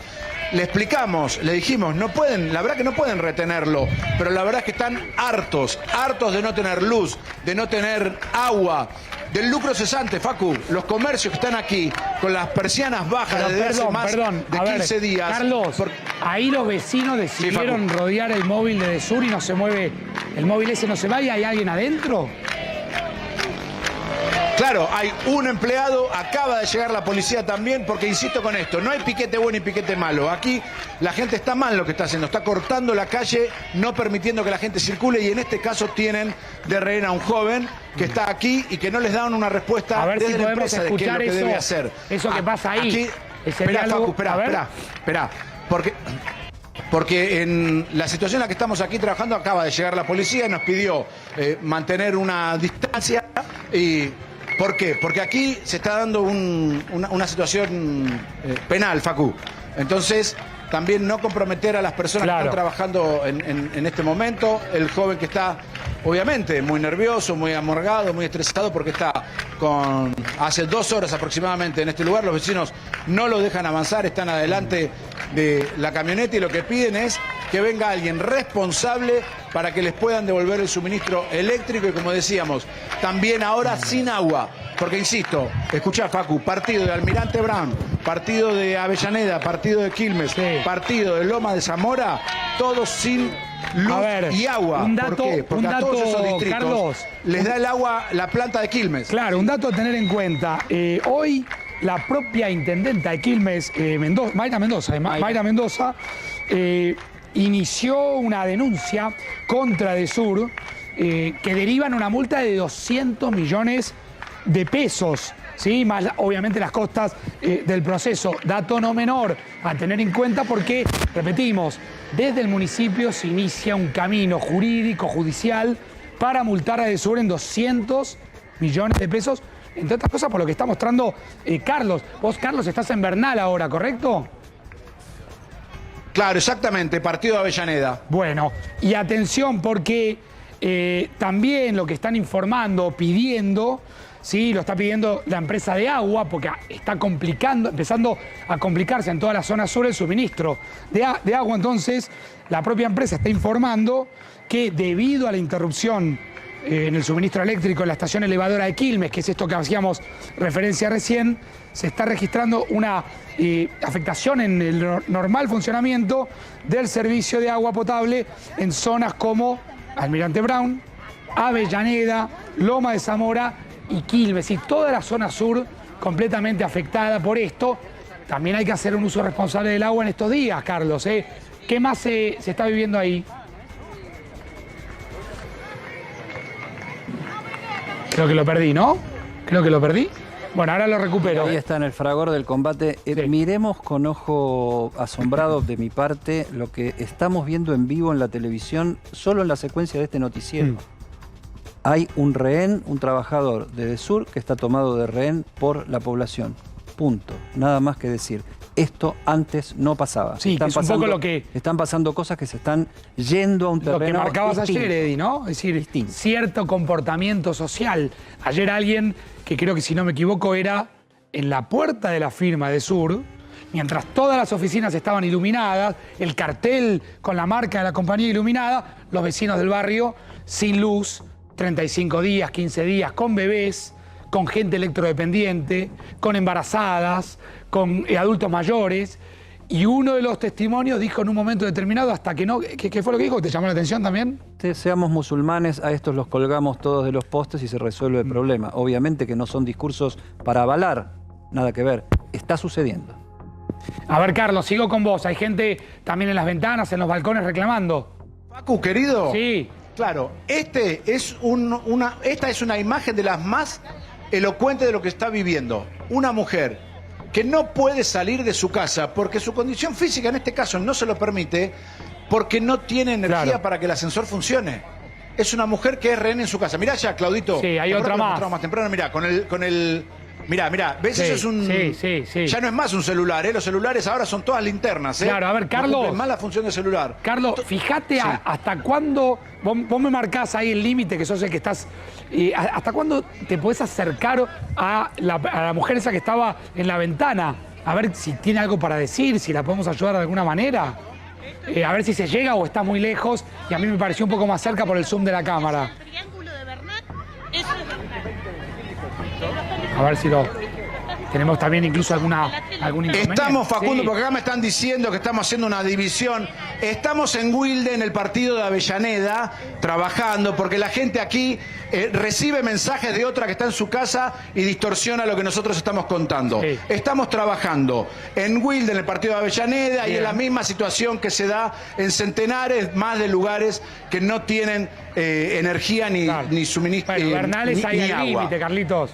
Le explicamos, le dijimos, no pueden, la verdad que no pueden retenerlo, pero la verdad es que están hartos de no tener luz, de no tener agua, del lucro cesante, Facu. Los comercios que están aquí con las persianas bajas desde hace más de 15 días. Carlos, ahí los vecinos decidieron rodear el móvil de Edesur y no se mueve, el móvil ese no se va y hay alguien adentro. Claro, hay un empleado, acaba de llegar la policía también, porque insisto con esto, no hay piquete bueno y piquete malo. Aquí la gente está mal lo que está haciendo, está cortando la calle, no permitiendo que la gente circule, y en este caso tienen de rehén a un joven que está aquí y que no les dan una respuesta desde la empresa de qué es lo que debe hacer. Eso que pasa ahí. Aquí, espera, Facu, espera, porque en la situación en la que estamos aquí trabajando acaba de llegar la policía y nos pidió mantener una distancia y... ¿Por qué? Porque aquí se está dando una situación penal, Facu. Entonces, también no comprometer a las personas que están trabajando en este momento. El joven que está, obviamente, muy nervioso, muy amargado, muy estresado, porque está hace 2 horas aproximadamente en este lugar. Los vecinos no lo dejan avanzar, están adelante de la camioneta y lo que piden es que venga alguien responsable para que les puedan devolver el suministro eléctrico y, como decíamos, también ahora sin agua. Porque, insisto, escuchá, Facu, partido de Almirante Brown, partido de Avellaneda, partido de Quilmes, partido de Loma de Zamora, todos sin luz y agua. ¿Por qué? Porque a todos esos distritos, Carlos, les da el agua la planta de Quilmes. Claro, un dato a tener en cuenta. Hoy la propia intendenta de Quilmes, Mayra Mendoza, inició una denuncia contra Edesur que deriva en una multa de 200 millones de pesos, ¿sí? Más obviamente las costas del proceso. Dato no menor a tener en cuenta porque, repetimos, desde el municipio se inicia un camino jurídico, judicial, para multar a Edesur en 200 millones de pesos, entre otras cosas por lo que está mostrando Carlos. Vos, Carlos, estás en Bernal ahora, ¿correcto? Claro, exactamente, partido de Avellaneda. Bueno, y atención porque también lo que están informando, pidiendo, sí, lo está pidiendo la empresa de agua, porque está empezando a complicarse en toda la zona sur el suministro de agua. Entonces, la propia empresa está informando que debido a la interrupción en el suministro eléctrico en la estación elevadora de Quilmes, que es esto que hacíamos referencia recién, se está registrando una afectación en el normal funcionamiento del servicio de agua potable en zonas como Almirante Brown, Avellaneda, Loma de Zamora y Quilmes, y toda la zona sur completamente afectada por esto. También hay que hacer un uso responsable del agua en estos días, Carlos, ¿eh? ¿Qué más se está viviendo ahí? Creo que lo perdí, ¿no? Creo que lo perdí. Bueno, ahora lo recupero. Ahí está en el fragor del combate. Sí. Miremos con ojo asombrado de mi parte lo que estamos viendo en vivo en la televisión, solo en la secuencia de este noticiero. Hay un rehén, un trabajador de Edesur que está tomado de rehén por la población. Punto. Nada más que decir. Esto antes no pasaba. Sí, es un poco lo que... Están pasando cosas que se están yendo a un terreno Lo que marcabas distinto. ayer, Eddie, ¿no? Es decir, Distinto. cierto comportamiento social. Ayer alguien, que creo que si no me equivoco era en la puerta de la firma de Sur, mientras todas las oficinas estaban iluminadas, el cartel con la marca de la compañía iluminada, los vecinos del barrio sin luz, 35 días, 15 días, con bebés, con gente electrodependiente, con embarazadas, con adultos mayores. Y uno de los testimonios dijo en un momento determinado, hasta que no... ¿Qué fue lo que dijo? ¿Te llamó la atención también? Seamos musulmanes, a estos los colgamos todos de los postes y se resuelve el problema. Obviamente que no son discursos para avalar, nada que ver. Está sucediendo. A ver, Carlos, sigo con vos. Hay gente también en las ventanas, en los balcones reclamando. Facu, querido. Sí. Claro, esta es una imagen de las más elocuentes de lo que está viviendo. Una mujer que no puede salir de su casa porque su condición física en este caso no se lo permite, porque no tiene energía para que el ascensor funcione. Es una mujer que es rehén en su casa. Mirá ya, Claudito. Sí, hay otra más. Temprano, mirá, Mirá, ¿ves? Sí, Eso es un... Sí. Ya no es más un celular, ¿eh? Los celulares ahora son todas linternas, ¿eh? Claro, a ver, Carlos... No cumplen más la función del celular. Carlos, fíjate hasta cuándo... Vos me marcás ahí el límite, que sos el que estás... ¿Hasta cuándo te podés acercar a la mujer esa que estaba en la ventana? A ver si tiene algo para decir, si la podemos ayudar de alguna manera. A ver si se llega o está muy lejos. Y a mí me pareció un poco más cerca por el zoom de la cámara. El triángulo de Bernat, eso es Bernat. A ver si lo... Tenemos también incluso algún inconveniente. Estamos, Facundo, Sí. porque acá me están diciendo que estamos haciendo una división. Estamos en Wilde, en el partido de Avellaneda, trabajando, porque la gente aquí recibe mensajes de otra que está en su casa y distorsiona lo que nosotros estamos contando. Sí. Estamos trabajando en Wilde, en el partido de Avellaneda, y Bien. en la misma situación que se da en centenares más de lugares que no tienen energía ni suministro, Bueno, Bernal es ahí ni al agua. límite, Carlitos.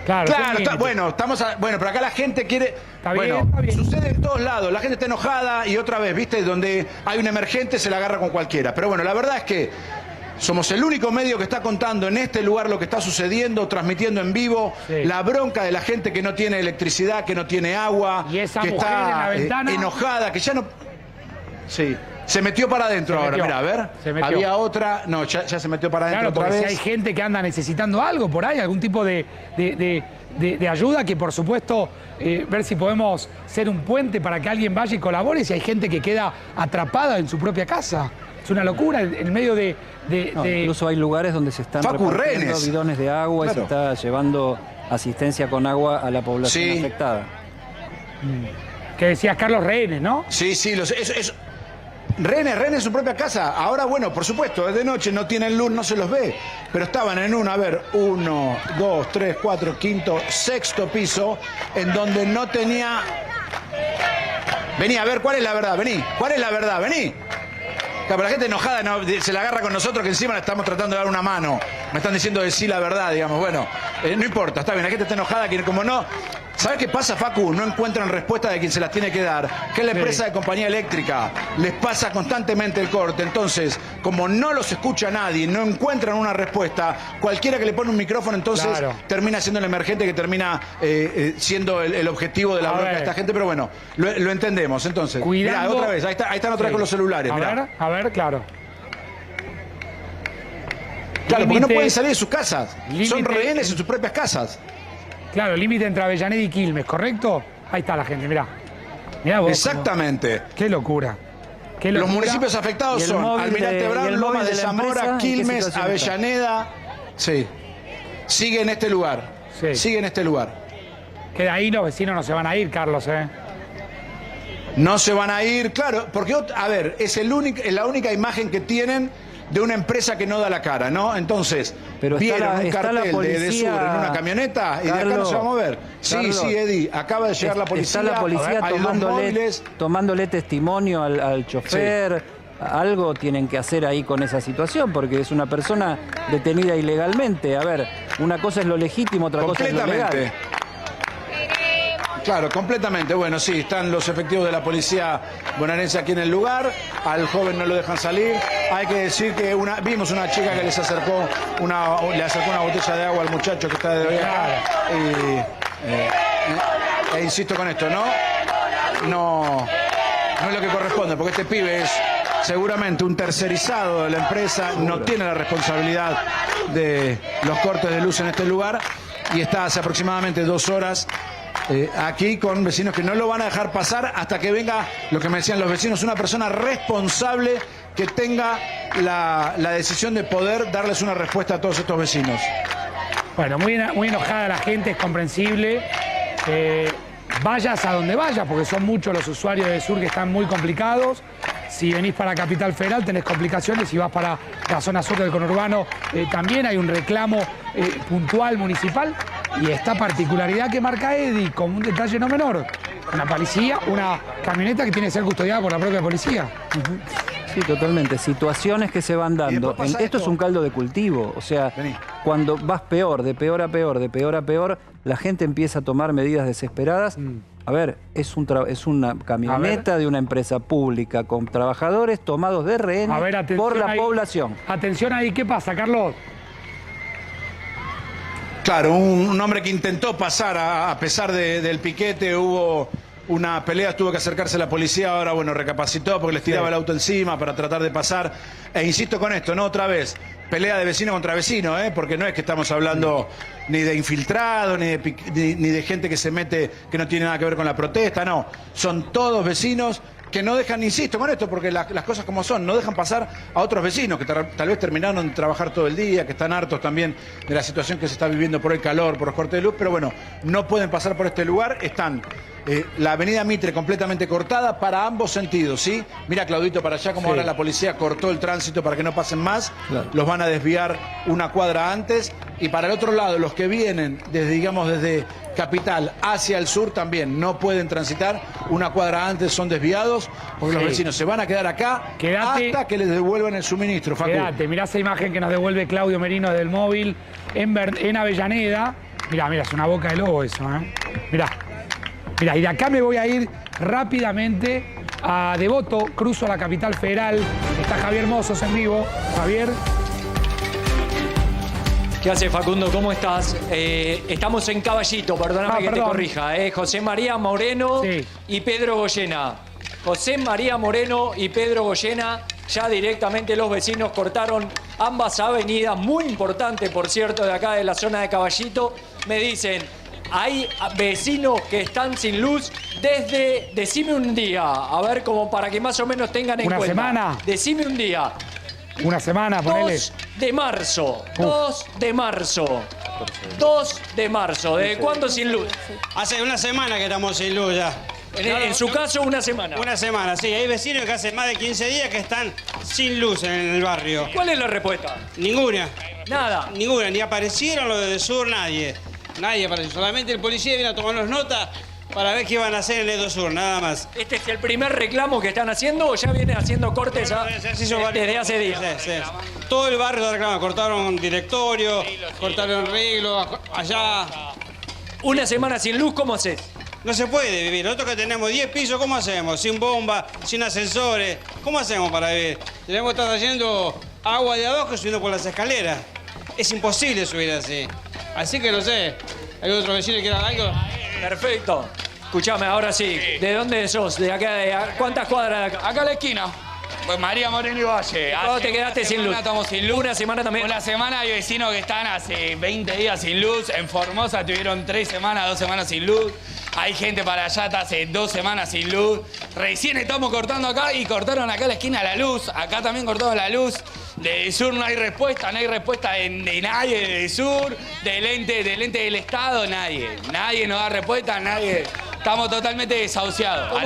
Claro, Claro, límite. bueno, pero acá la gente quiere... Está bien, bueno, está bien. sucede en todos lados, la gente está enojada y otra vez, ¿viste? Donde hay un emergente se la agarra con cualquiera. Pero bueno, la verdad es que somos el único medio que está contando en este lugar lo que está sucediendo, transmitiendo en vivo, Sí. la bronca de la gente que no tiene electricidad, que no tiene agua, Y esa que mujer está en la ventana... enojada, que ya no... Sí, se metió para adentro Se ahora, metió. mirá, a ver. Se metió. Había otra, no, ya se metió para adentro Claro, otra porque vez. si hay gente que anda necesitando algo por ahí, algún tipo de ayuda, que por supuesto ver si podemos ser un puente para que alguien vaya y colabore, si hay gente que queda atrapada en su propia casa. Es una locura en medio No, incluso hay lugares donde se están Facu, repartiendo rehenes. bidones de agua y se Claro. está llevando asistencia con agua a la población Sí. afectada. que decías, Carlos, rehenes, ¿no? Sí, rehenes en su propia casa. Ahora, bueno, por supuesto, es de noche, no tienen luz, no se los ve. Pero estaban en 1, 2, 3, 4, quinto, sexto piso, en donde no tenía... Vení, a ver, ¿cuál es la verdad? Vení, ¿cuál es la verdad? Vení. Claro, pero la gente enojada se la agarra con nosotros, que encima le estamos tratando de dar una mano. Me están diciendo de sí la verdad, digamos. Bueno, no importa, está bien, la gente está enojada, que como no... ¿Sabes qué pasa, Facu? No encuentran respuesta de quien se las tiene que dar, que es la empresa de compañía eléctrica. Les pasa constantemente el corte. Entonces, como no los escucha nadie, no encuentran una respuesta, cualquiera que le pone un micrófono, entonces Claro. termina siendo el emergente que termina siendo el objetivo de la A bronca de ver. esta gente. Pero bueno, lo entendemos. Entonces, Cuidando- mirá, otra vez, ahí están otra vez con los celulares. Mirá. A ver, claro. Claro, porque no Límite- pueden salir de sus casas. Son límite- rehenes en sus propias casas. Claro, el límite entre Avellaneda y Quilmes, ¿correcto? Ahí está la gente, mirá. Mirá vos. Exactamente. Qué locura. Qué Los locura. municipios afectados ¿Y el son móvil Almirante de- y Brown, el Lomas móvil de de la Zamora, empresa, ¿en qué Quilmes, situación está? Avellaneda. Sí. Sigue en este lugar. Sí. Sigue en este lugar. Que de ahí los vecinos no se van a ir, Carlos, ¿eh? No se van a ir, claro, porque, a ver, es la única imagen que tienen de una empresa que no da la cara, ¿no? Entonces, Pero está vieron la- un está cartel la de policía, Sur en una camioneta y de acá no Carlos, se va a mover. Sí, Carlos, sí, Eddie, acaba de llegar la policía. Está la policía hay dos móviles. tomándole testimonio al chofer. Algo tienen que hacer ahí con esa situación, porque es una persona detenida ilegalmente. A ver, una cosa es lo legítimo, otra cosa es lo legal. Claro, completamente. Bueno, sí, están los efectivos de la policía bonaerense aquí en el lugar. Al joven no lo dejan salir. Hay que decir que vimos una chica que le acercó una botella de agua al muchacho que está de hoy acá. E insisto con esto, no es lo que corresponde, porque este pibe es seguramente un tercerizado de la empresa, no tiene la responsabilidad de los cortes de luz en este lugar y está hace aproximadamente 2 horas aquí con vecinos que no lo van a dejar pasar hasta que venga, lo que me decían los vecinos, una persona responsable que tenga la decisión de poder darles una respuesta a todos estos vecinos. Bueno, muy enojada la gente, es comprensible. Vayas a donde vayas, porque son muchos los usuarios de Sur que están muy complicados. Si venís para Capital Federal tenés complicaciones, si vas para la zona sur del conurbano también hay un reclamo puntual municipal. Y esta particularidad que marca Eddie, como un detalle no menor, una camioneta que tiene que ser custodiada por la propia policía. Sí, totalmente. Situaciones que se van dando. Esto es un caldo de cultivo. O sea, cuando vas peor, de peor a peor, de peor a peor, la gente empieza a tomar medidas desesperadas. A ver, es una camioneta de una empresa pública con trabajadores tomados de rehenes por la población. Atención ahí, ¿qué pasa, Carlos? Claro, un hombre que intentó pasar a pesar del piquete, hubo una pelea, tuvo que acercarse a la policía, ahora bueno, recapacitó porque les tiraba el auto encima para tratar de pasar. E insisto con esto, otra vez, pelea de vecino contra vecino, porque no es que estamos hablando ni de infiltrados, ni de gente que se mete, que no tiene nada que ver con la protesta, no. Son todos vecinos que no dejan, insisto con esto, porque las cosas como son, no dejan pasar a otros vecinos que tal vez terminaron de trabajar todo el día, que están hartos también de la situación que se está viviendo por el calor, por los cortes de luz, pero bueno, no pueden pasar por este lugar, están la avenida Mitre completamente cortada para ambos sentidos, ¿sí? Mira, Claudito, para allá como ahora la policía cortó el tránsito para que no pasen más, los van a desviar una cuadra antes, y para el otro lado, los que vienen desde Capital hacia el sur también no pueden transitar, una cuadra antes son desviados, porque los vecinos se van a quedar acá hasta que les devuelvan el suministro, Facu. Quédate, mirá esa imagen que nos devuelve Claudio Merino del móvil en Avellaneda. Mirá, es una boca de lobo eso, Mirá, y de acá me voy a ir rápidamente a Devoto, cruzo a la Capital Federal. Está Javier Mozos en vivo. Javier. ¿Qué hace, Facundo? ¿Cómo estás? Estamos en Caballito, perdóname que te corrija. José María Moreno y Pedro Goyena. José María Moreno y Pedro Goyena, ya directamente los vecinos cortaron ambas avenidas, muy importantes, por cierto, de acá de la zona de Caballito. Me dicen, hay vecinos que están sin luz desde, decime un día, a ver, como para que más o menos tengan en cuenta. ¿Una semana? Decime un día. Una semana, ponele. 2 de marzo. 2 de marzo. 2 de marzo. ¿Desde cuándo sin luz? Hace una semana que estamos sin luz ya. En su caso, una semana. Una semana, sí. Hay vecinos que hace más de 15 días que están sin luz en el barrio. ¿Cuál es la respuesta? Ninguna. Nada. Ninguna. Ni aparecieron los de Sur, nadie. Nadie apareció. Solamente el policía viene a tomarnos nota para ver qué iban a hacer en el Sur, nada más. ¿Este es el primer reclamo que están haciendo o ya vienen haciendo cortes desde hace días? Sí. Todo el barrio está reclamando. Cortaron directorio, cortaron arreglo, allá. Una semana sin luz, ¿cómo haces? No se puede vivir. Nosotros que tenemos 10 pisos, ¿cómo hacemos? Sin bomba, sin ascensores. ¿Cómo hacemos para vivir? Tenemos que estar trayendo agua de abajo subiendo por las escaleras. Es imposible subir así. Así que no sé. ¿Hay otro vecino que quiera algo? Perfecto. Escuchame, ahora sí. ¿De dónde sos? ¿De acá? ¿Cuántas cuadras de acá? Acá a la esquina. Pues María Moreno y Valle. ¿Cuándo te quedaste sin luz? Estamos sin luz. Una semana también. Una semana hay vecinos que están hace 20 días sin luz. En Formosa tuvieron 3 semanas, 2 semanas sin luz. Hay gente para allá, está hace 2 semanas sin luz. Recién estamos cortando acá y cortaron acá la esquina la luz. Acá también cortaron la luz. De Sur no hay respuesta de nadie de Sur, del ente del Estado, nadie. Nadie nos da respuesta, nadie. Estamos totalmente desahuciados.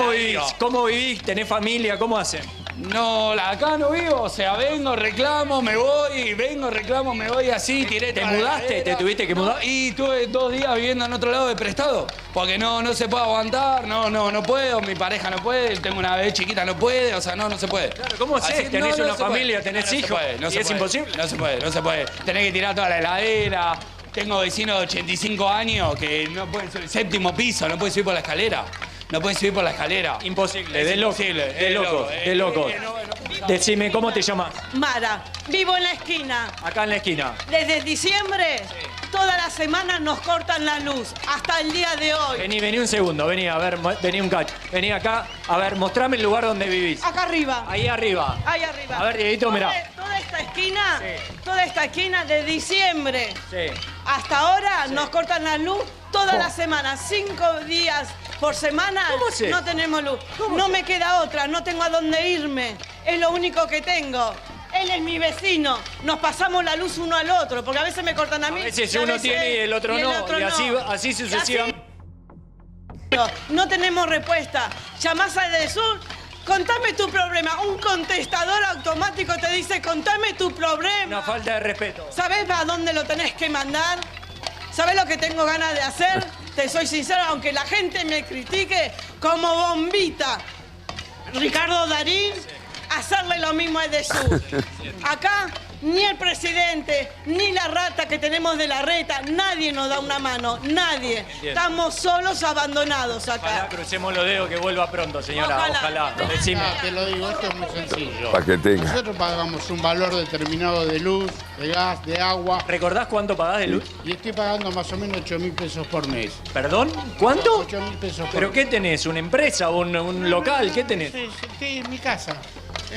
¿Cómo vivís? ¿Tenés familia? ¿Cómo hacen? No, acá no vivo, o sea, vengo, reclamo, me voy, así, tiré. ¿Te mudaste? ¿Te tuviste que mudar? Y tuve 2 días viviendo en otro lado de prestado, porque no se puede aguantar, no puedo, mi pareja no puede, tengo una bebé chiquita, no puede, o sea, no se puede. Claro, ¿cómo haces? ¿Tenés una familia? ¿Tenés hijos? ¿Y es imposible? No se puede. Tenés que tirar toda la heladera. Tengo vecinos de 85 años que no pueden subir, 7º piso, no pueden subir por la escalera. Imposible, de locos. Decime, ¿cómo te llamas? Mara, vivo en la esquina. Acá en la esquina. Desde diciembre, todas las semanas nos cortan la luz, hasta el día de hoy. Vení un segundo, vení un cacho. Vení acá, a ver, mostrame el lugar donde vivís. Acá arriba. Ahí arriba. A ver, Dieguito, mirá. Toda esta esquina de diciembre. Sí. Hasta ahora nos cortan la luz todas las semanas, 5 días por semana. No tenemos luz. No me queda otra, no tengo a dónde irme. Es lo único que tengo. Él es mi vecino. Nos pasamos la luz uno al otro, porque a veces me cortan a mí. A veces uno tiene y el otro no. Y así sucesivamente. No tenemos respuesta. Llamás a Edesur, contame tu problema. Un contestador automático te dice, contame tu problema. Una falta de respeto. ¿Sabés a dónde lo tenés que mandar? ¿Sabés lo que tengo ganas de hacer? Te soy sincero, aunque la gente me critique, como bombita. Ricardo Darín, hacerle lo mismo a Edesur. Acá, ni el presidente, ni la rata que tenemos de la reta, nadie nos da una mano, nadie. Entiendo. Estamos solos, abandonados acá. Ojalá crucemos los dedos que vuelva pronto, señora. Ojalá. Decime. Te lo digo, esto es muy sencillo. Para que tenga. Nosotros pagamos un valor determinado de luz, de gas, de agua. ¿Recordás cuánto pagás de luz? Y estoy pagando más o menos 8.000 pesos por mes. ¿Perdón? ¿Cuánto? 8.000 pesos por mes. ¿Pero qué tenés? ¿Una empresa? ¿Un local? ¿Qué tenés? Sí, en mi casa.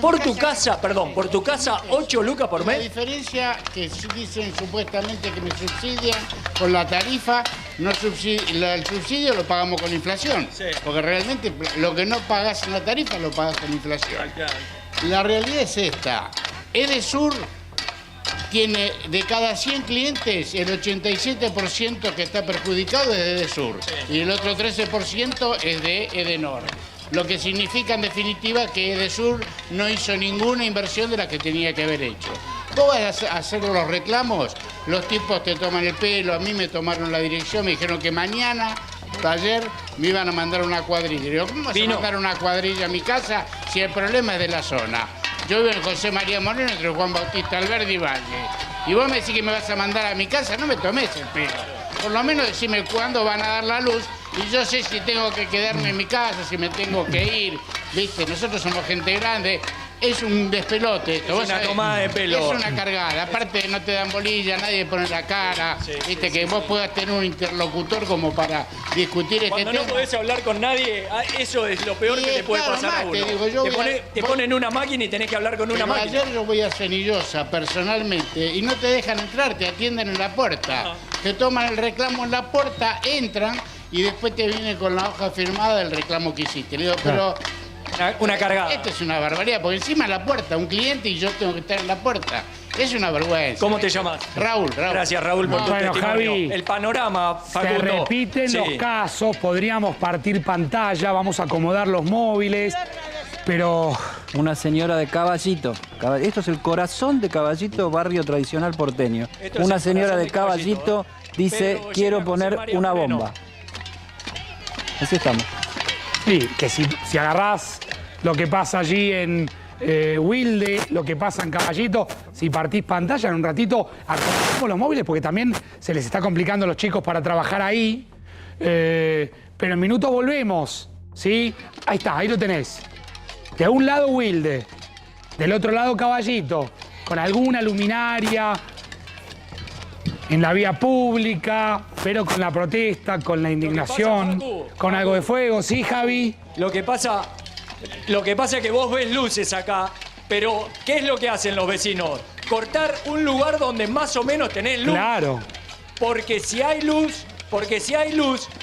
Por tu casa, 8 lucas por mes. La diferencia que dicen supuestamente que me subsidian con la tarifa, el subsidio lo pagamos con inflación. Sí. Porque realmente lo que no pagas en la tarifa lo pagas con inflación. La realidad es esta. Edesur tiene de cada 100 clientes el 87% que está perjudicado es de Edesur. Sí. Y el otro 13% es de Edenor. Lo que significa en definitiva que Edesur no hizo ninguna inversión de la que tenía que haber hecho. Vos vas a hacer los reclamos, los tipos te toman el pelo, a mí me tomaron la dirección, me dijeron que mañana, ayer, me iban a mandar una cuadrilla. Digo, ¿cómo vas a mandar una cuadrilla a mi casa si el problema es de la zona? Yo vivo en José María Moreno entre Juan Bautista Alberdi y Valle. Y vos me decís que me vas a mandar a mi casa, no me tomes el pelo. Por lo menos decime cuándo van a dar la luz y yo sé si tengo que quedarme en mi casa, si me tengo que ir. Viste, nosotros somos gente grande. Es un despelote esto. Es una tomada de pelo. Es una cargada. Aparte no te dan bolilla, nadie pone la cara. Sí, viste, que vos puedas tener un interlocutor como para discutir este tema. Cuando no podés hablar con nadie, eso es lo peor que te puede pasar a uno. Te ponen una máquina y tenés que hablar con una máquina. Ayer yo voy a Cenillosa personalmente y no te dejan entrar, te atienden en la puerta. Te toman el reclamo en la puerta, entran y después te vienen con la hoja firmada del reclamo que hiciste. Le digo, pero... Una cargada. Esto es una barbaridad, porque encima la puerta, un cliente y yo tengo que estar en la puerta. Es una vergüenza. ¿Cómo te llamas? Raúl. Gracias, Raúl, por tu testimonio. Javi, el panorama, Facundo. Se repiten los casos, podríamos partir pantalla, vamos a acomodar los móviles, pero... Una señora de Caballito. Esto es el corazón de Caballito, barrio tradicional porteño. Una señora de Caballito dice, quiero poner una bomba. Así estamos. Sí, que si agarrás lo que pasa allí en Wilde, lo que pasa en Caballito, si partís pantalla en un ratito, acomodamos los móviles porque también se les está complicando a los chicos para trabajar ahí. Pero en minutos volvemos, ¿sí? Ahí está, ahí lo tenés. De un lado Wilde, del otro lado Caballito, con alguna luminaria en la vía pública, pero con la protesta, con la indignación, con algo de fuego, ¿sí, Javi? Lo que pasa es que vos ves luces acá, pero ¿qué es lo que hacen los vecinos? Cortar un lugar donde más o menos tenés luz. Claro. Porque si hay luz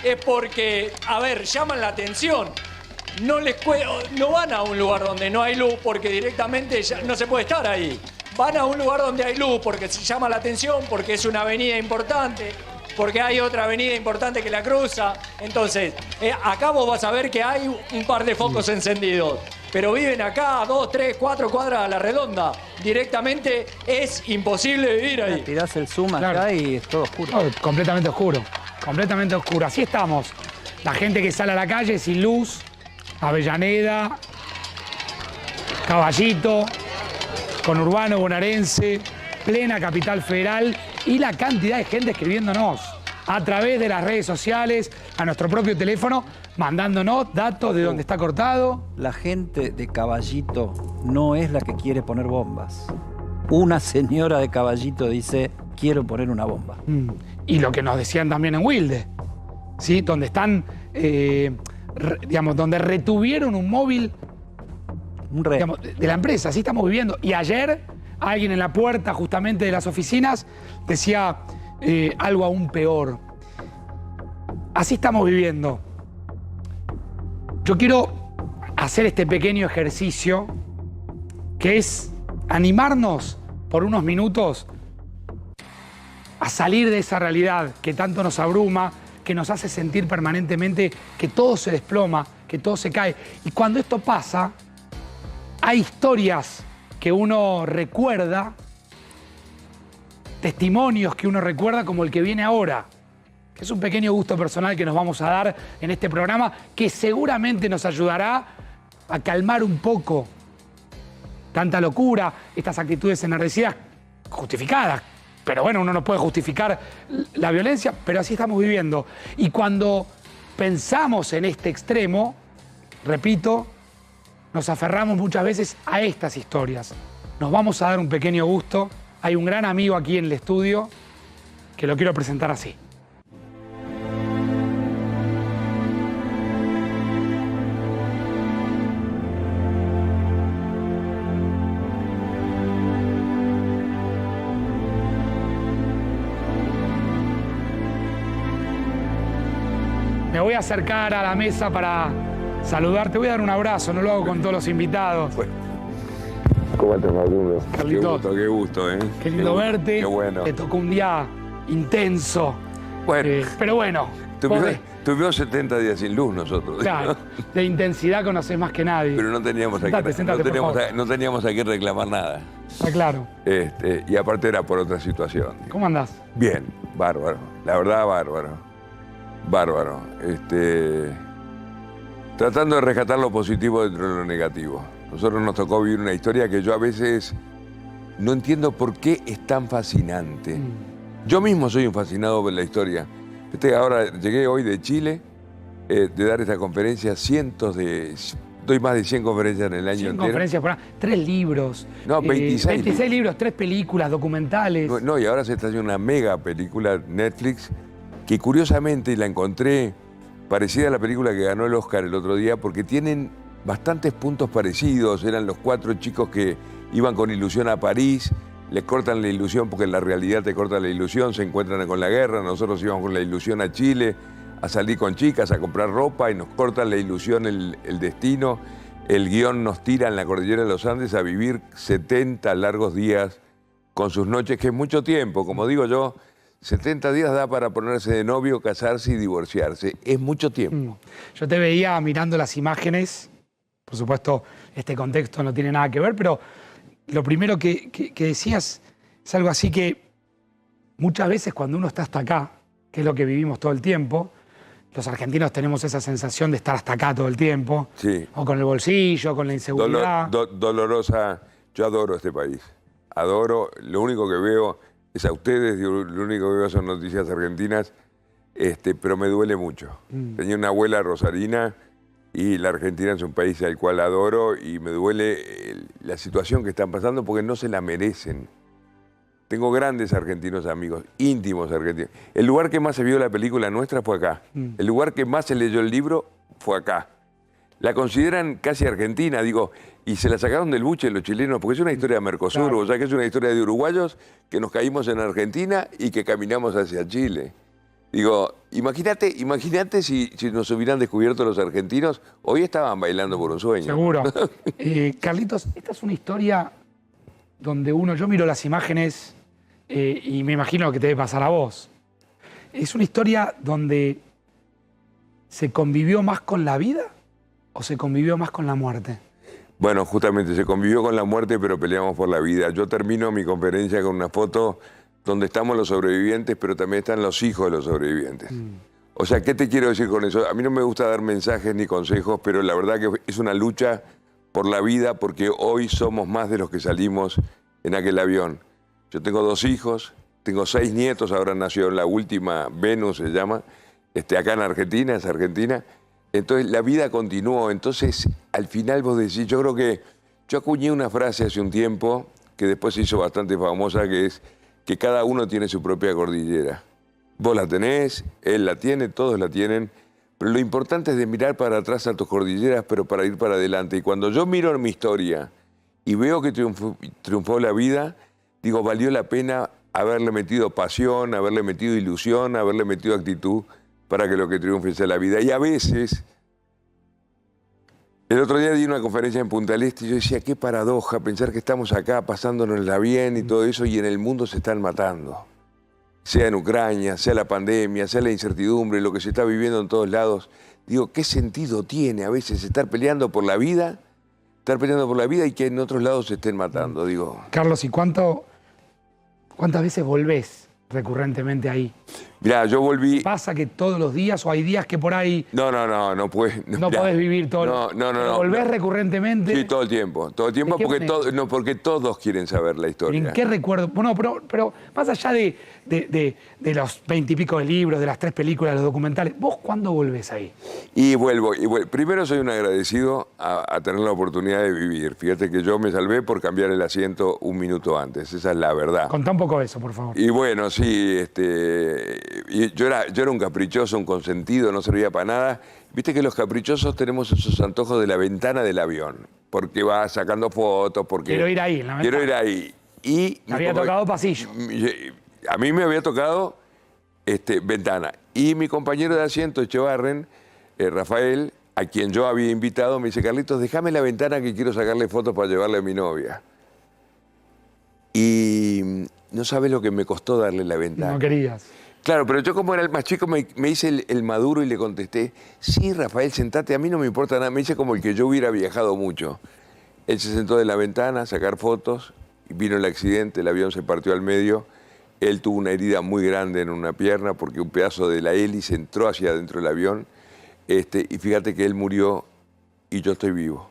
es porque, a ver, llaman la atención. no van a un lugar donde no hay luz porque directamente ya no se puede estar ahí. Van a un lugar donde hay luz porque se llama la atención, porque es una avenida importante, porque hay otra avenida importante que la cruza. Entonces, acá vos vas a ver que hay un par de focos encendidos. Pero viven acá 2, 3, 4 cuadras a la redonda. Directamente es imposible vivir ahí. Tirás el zoom acá y es todo oscuro. No, completamente oscuro. Completamente oscuro. Así estamos. La gente que sale a la calle sin luz, Avellaneda, Caballito, conurbano bonaerense, plena capital federal y la cantidad de gente escribiéndonos a través de las redes sociales, a nuestro propio teléfono, mandándonos datos de dónde está cortado. La gente de Caballito no es la que quiere poner bombas. Una señora de Caballito dice, quiero poner una bomba. Y lo que nos decían también en Wilde, ¿sí? Donde están, digamos, donde retuvieron un móvil digamos, de la empresa. Así estamos viviendo. Y ayer alguien en la puerta justamente de las oficinas decía algo aún peor. Así estamos viviendo. Yo quiero hacer este pequeño ejercicio que es animarnos por unos minutos a salir de esa realidad que tanto nos abruma, que nos hace sentir permanentemente que todo se desploma, que todo se cae. Y cuando esto pasa, hay historias que uno recuerda, testimonios que uno recuerda como el que viene ahora, que es un pequeño gusto personal que nos vamos a dar en este programa, que seguramente nos ayudará a calmar un poco tanta locura, estas actitudes enardecidas, justificadas. Pero bueno, uno no puede justificar la violencia, pero así estamos viviendo. Y cuando pensamos en este extremo, repito, nos aferramos muchas veces a estas historias. Nos vamos a dar un pequeño gusto. Hay un gran amigo aquí en el estudio que lo quiero presentar así. Me voy a acercar a la mesa para saludarte. Voy a dar un abrazo, no lo hago con todos los invitados. ¿Cómo estás, Facundo? Carlitos. Qué gusto, ¿eh? Qué lindo verte. Qué bueno. Te tocó un día intenso. Bueno. Pero bueno. Tuvimos 70 días sin luz nosotros. Claro, de intensidad conocés más que nadie. Pero no teníamos no teníamos a qué reclamar nada. Está claro. Y aparte era por otra situación. ¿Cómo andás? Bien, bárbaro. La verdad, bárbaro. Bárbaro. Tratando de rescatar lo positivo dentro de lo negativo. Nosotros nos tocó vivir una historia que yo a veces no entiendo por qué es tan fascinante. Yo mismo soy un fascinado por la historia. Ahora llegué hoy de Chile, de dar esta conferencia, doy más de 100 conferencias en el año 100 entero. conferencias, 3 libros. No, 26. 26 libros, 3 películas, documentales. No, y ahora se está haciendo una mega película Netflix que curiosamente la encontré parecida a la película que ganó el Oscar el otro día porque tienen bastantes puntos parecidos. Eran los 4 chicos que iban con ilusión a París, les cortan la ilusión porque en la realidad te corta la ilusión, se encuentran con la guerra. Nosotros íbamos con la ilusión a Chile, a salir con chicas, a comprar ropa y nos cortan la ilusión el destino. El guión nos tira en la cordillera de los Andes a vivir 70 largos días con sus noches, que es mucho tiempo. Como digo yo, 70 días da para ponerse de novio, casarse y divorciarse. Es mucho tiempo. Yo te veía mirando las imágenes. Por supuesto, este contexto no tiene nada que ver, pero lo primero que decías es algo así que muchas veces cuando uno está hasta acá, que es lo que vivimos todo el tiempo, los argentinos tenemos esa sensación de estar hasta acá todo el tiempo. Sí. O con el bolsillo, con la inseguridad. Dolorosa. Yo adoro este país. Adoro. Lo único que veo es a ustedes, lo único que veo son noticias argentinas, pero me duele mucho. Tenía una abuela rosarina y la Argentina es un país al cual adoro y me duele la situación que están pasando porque no se la merecen. Tengo grandes argentinos amigos, íntimos argentinos. El lugar que más se vio la película nuestra fue acá. El lugar que más se leyó el libro fue acá. La consideran casi argentina, digo, y se la sacaron del buche los chilenos, porque es una historia de Mercosur, claro. O sea que es una historia de uruguayos que nos caímos en Argentina y que caminamos hacia Chile. Digo, imagínate si nos hubieran descubierto los argentinos, hoy estaban bailando por un sueño. Seguro. Carlitos, esta es una historia donde yo miro las imágenes y me imagino que te debe pasar a vos. ¿Es una historia donde se convivió más con la vida o se convivió más con la muerte? Bueno, justamente se convivió con la muerte, pero peleamos por la vida. Yo termino mi conferencia con una foto donde estamos los sobrevivientes, pero también están los hijos de los sobrevivientes. O sea, ¿qué te quiero decir con eso? A mí no me gusta dar mensajes ni consejos, pero la verdad que es una lucha por la vida, porque hoy somos más de los que salimos en aquel avión. Yo tengo 2 hijos, tengo 6 nietos, ahora nació la última, Venus se llama, acá en Argentina, es argentina. Entonces la vida continuó, entonces al final vos decís, yo creo que yo acuñé una frase hace un tiempo que después se hizo bastante famosa, que es que cada uno tiene su propia cordillera. Vos la tenés, él la tiene, todos la tienen, pero lo importante es de mirar para atrás a tus cordilleras, pero para ir para adelante. Y cuando yo miro mi historia y veo que triunfó la vida, digo, valió la pena haberle metido pasión, haberle metido ilusión, haberle metido actitud para que lo que triunfe sea la vida. Y a veces, el otro día di una conferencia en Punta del Este y yo decía, qué paradoja pensar que estamos acá pasándonosla bien y todo eso, y en el mundo se están matando. Sea en Ucrania, sea la pandemia, sea la incertidumbre, lo que se está viviendo en todos lados. Digo, ¿qué sentido tiene a veces estar peleando por la vida? Estar peleando por la vida y que en otros lados se estén matando, digo. Carlos, ¿y cuántas veces volvés recurrentemente ahí? Mirá, yo volví... ¿Pasa que todos los días o hay días que por ahí... No puedes... No podés vivir todo... No. ¿Volvés recurrentemente? Sí, todo el tiempo porque todos quieren saber la historia. ¿En qué recuerdo? Bueno, pero más allá de los 20 y pico de libros, de las 3 películas, los documentales, ¿vos cuándo volvés ahí? Y vuelvo. Primero soy un agradecido a tener la oportunidad de vivir. Fíjate que yo me salvé por cambiar el asiento un minuto antes, esa es la verdad. Contá un poco eso, por favor. Y bueno, sí, y yo era un caprichoso, un consentido, no servía para nada. Viste que los caprichosos tenemos esos antojos de la ventana del avión, porque vas sacando fotos, porque... Quiero ir ahí, en la ventana. Quiero ir ahí. Y me había tocado pasillo. A mí me había tocado ventana. Y mi compañero de asiento, Echevarren, Rafael, a quien yo había invitado, me dice, Carlitos, déjame la ventana que quiero sacarle fotos para llevarle a mi novia. Y no sabes lo que me costó darle la ventana. No querías. Claro, pero yo como era el más chico me hice el maduro y le contesté, sí, Rafael, sentate, a mí no me importa nada. Me hice como el que yo hubiera viajado mucho. Él se sentó en la ventana a sacar fotos, vino el accidente, el avión se partió al medio. Él tuvo una herida muy grande en una pierna porque un pedazo de la hélice entró hacia adentro del avión. Y fíjate que él murió y yo estoy vivo.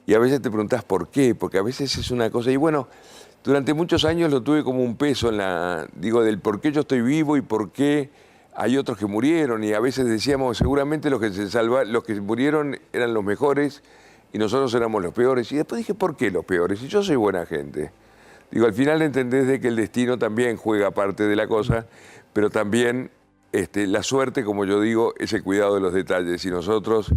Y a veces te preguntás por qué, porque a veces es una cosa... Y bueno, durante muchos años lo tuve como un peso del por qué yo estoy vivo y por qué hay otros que murieron. Y a veces decíamos, seguramente los que murieron eran los mejores y nosotros éramos los peores. Y después dije, ¿por qué los peores? Y yo soy buena gente. Digo, al final entendés de que el destino también juega parte de la cosa, pero también la suerte, como yo digo, es el cuidado de los detalles. Y nosotros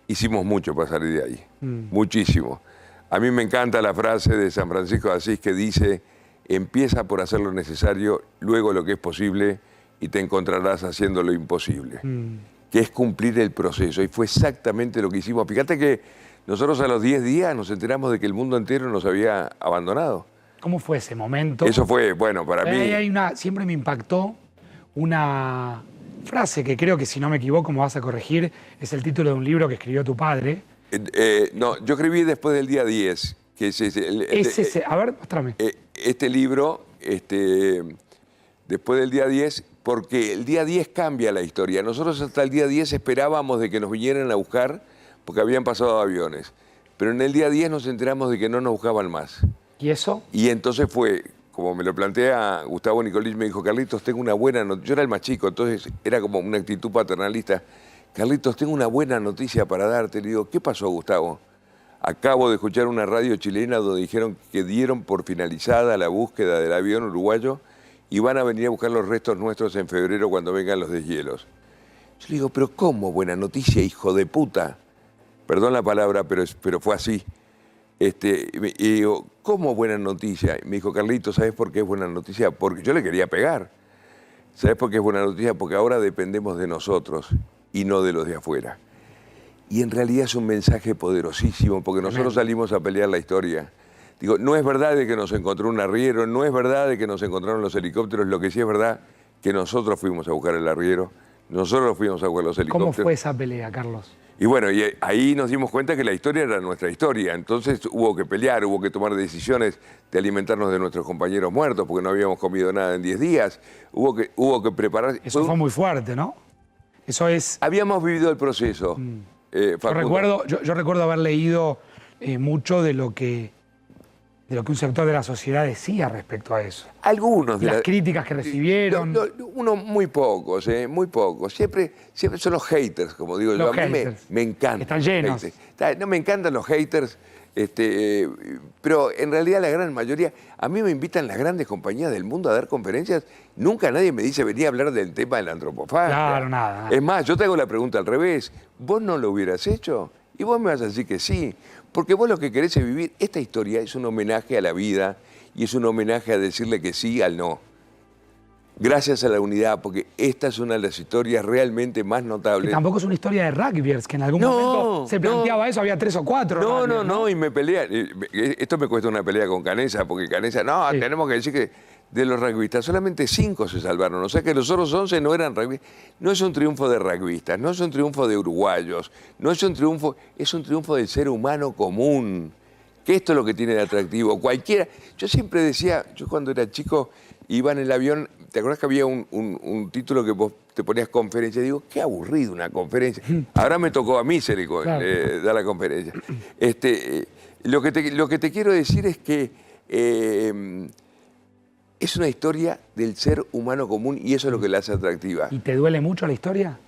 hicimos mucho para salir de ahí, muchísimo. A mí me encanta la frase de San Francisco de Asís que dice, empieza por hacer lo necesario, luego lo que es posible y te encontrarás haciendo lo imposible, que es cumplir el proceso. Y fue exactamente lo que hicimos. Fíjate que nosotros a los 10 días nos enteramos de que el mundo entero nos había abandonado. ¿Cómo fue ese momento? Eso fue, bueno, para mí... Siempre me impactó una frase que creo que, si no me equivoco, me vas a corregir, es el título de un libro que escribió tu padre. No, yo escribí después del día 10, que es a ver, mostrame. Este libro, después del día 10, porque el día 10 cambia la historia. Nosotros hasta el día 10 esperábamos de que nos vinieran a buscar porque habían pasado aviones. Pero en el día 10 nos enteramos de que no nos buscaban más. ¿Y eso? Y entonces fue, como me lo plantea Gustavo Nicolís, me dijo, Carlitos, tengo una buena noticia. Yo era el más chico, entonces era como una actitud paternalista. Carlitos, tengo una buena noticia para darte. Le digo, ¿qué pasó, Gustavo? Acabo de escuchar una radio chilena donde dijeron que dieron por finalizada la búsqueda del avión uruguayo y van a venir a buscar los restos nuestros en febrero cuando vengan los deshielos. Yo le digo, ¿pero cómo buena noticia, hijo de puta? Perdón la palabra, pero fue así. Y digo, ¿cómo buena noticia? Y me dijo, Carlitos, ¿sabes por qué es buena noticia? Porque yo le quería pegar. ¿Sabes por qué es buena noticia? Porque ahora dependemos de nosotros y no de los de afuera. Y en realidad es un mensaje poderosísimo, porque nosotros salimos a pelear la historia. Digo, no es verdad de que nos encontró un arriero, no es verdad de que nos encontraron los helicópteros, lo que sí es verdad que nosotros fuimos a buscar el arriero, nosotros fuimos a buscar los helicópteros. ¿Cómo fue esa pelea, Carlos? Y bueno, y ahí nos dimos cuenta que la historia era nuestra historia, entonces hubo que pelear, hubo que tomar decisiones de alimentarnos de nuestros compañeros muertos, porque no habíamos comido nada en 10 días, hubo que preparar... Eso fue muy fuerte, ¿no? Eso es... Habíamos vivido el proceso. Yo recuerdo haber leído mucho de lo que un sector de la sociedad decía respecto a eso. Algunos. Las críticas que recibieron. Uno muy pocos, muy pocos. Siempre son los haters, como digo yo. A mí me encantan. Están llenos. No, me encantan los haters, pero en realidad la gran mayoría, a mí me invitan las grandes compañías del mundo a dar conferencias. Nunca nadie me dice, vení a hablar del tema de la antropofagia. Claro, nada. Es más, yo te hago la pregunta al revés. ¿Vos no lo hubieras hecho? Y vos me vas a decir que sí. Porque vos lo que querés es vivir. Esta historia es un homenaje a la vida y es un homenaje a decirle que sí al no. Gracias a la unidad, porque esta es una de las historias realmente más notables. Que tampoco es una historia de rugbyers, que en algún momento se planteaba eso, había 3 o 4. No, y me pelean. Esto me cuesta una pelea con Canessa, porque Canessa, tenemos que decir que de los rugbyistas solamente 5 se salvaron. O sea que los otros 11 no eran rugbyistas. No es un triunfo de rugbyistas, no es un triunfo de uruguayos, no es un triunfo, es un triunfo del ser humano común. Que esto es lo que tiene de atractivo. Cualquiera. Yo siempre decía, yo cuando era chico iba en el avión, ¿te acuerdas que había un título que vos te ponías conferencia? Digo, qué aburrido una conferencia. Ahora me tocó a mí dar la conferencia. Lo que te quiero decir es que es una historia del ser humano común y eso es lo que la hace atractiva. ¿Y te duele mucho la historia?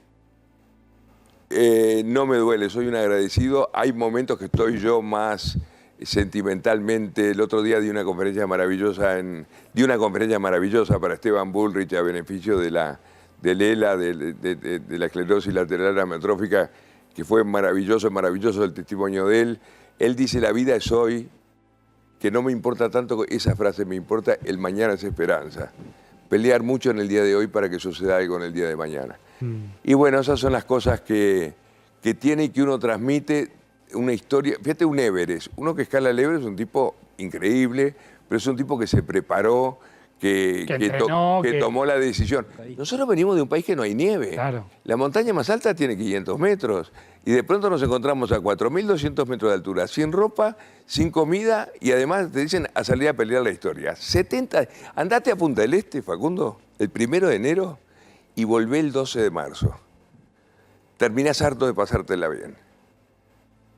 No me duele, soy un agradecido. Hay momentos que estoy yo más sentimentalmente. El otro día di una conferencia maravillosa para Esteban Bullrich a beneficio de la ELA, de la esclerosis lateral amiotrófica, que fue maravilloso el testimonio de él. Él dice, la vida es hoy, que no me importa tanto esa frase, me importa el mañana es esperanza. Pelear mucho en el día de hoy para que suceda algo en el día de mañana. Y bueno, esas son las cosas que tiene y que uno transmite una historia. Fíjate, un Everest. Uno que escala el Everest es un tipo increíble, pero es un tipo que se preparó, que tomó la decisión. Nosotros venimos de un país que no hay nieve. Claro. La montaña más alta tiene 500 metros. Y de pronto nos encontramos a 4.200 metros de altura, sin ropa, sin comida, y además te dicen a salir a pelear la historia. 70. Andate a Punta del Este, Facundo, el 1 de enero, y volvé el 12 de marzo. Terminás harto de pasártela bien.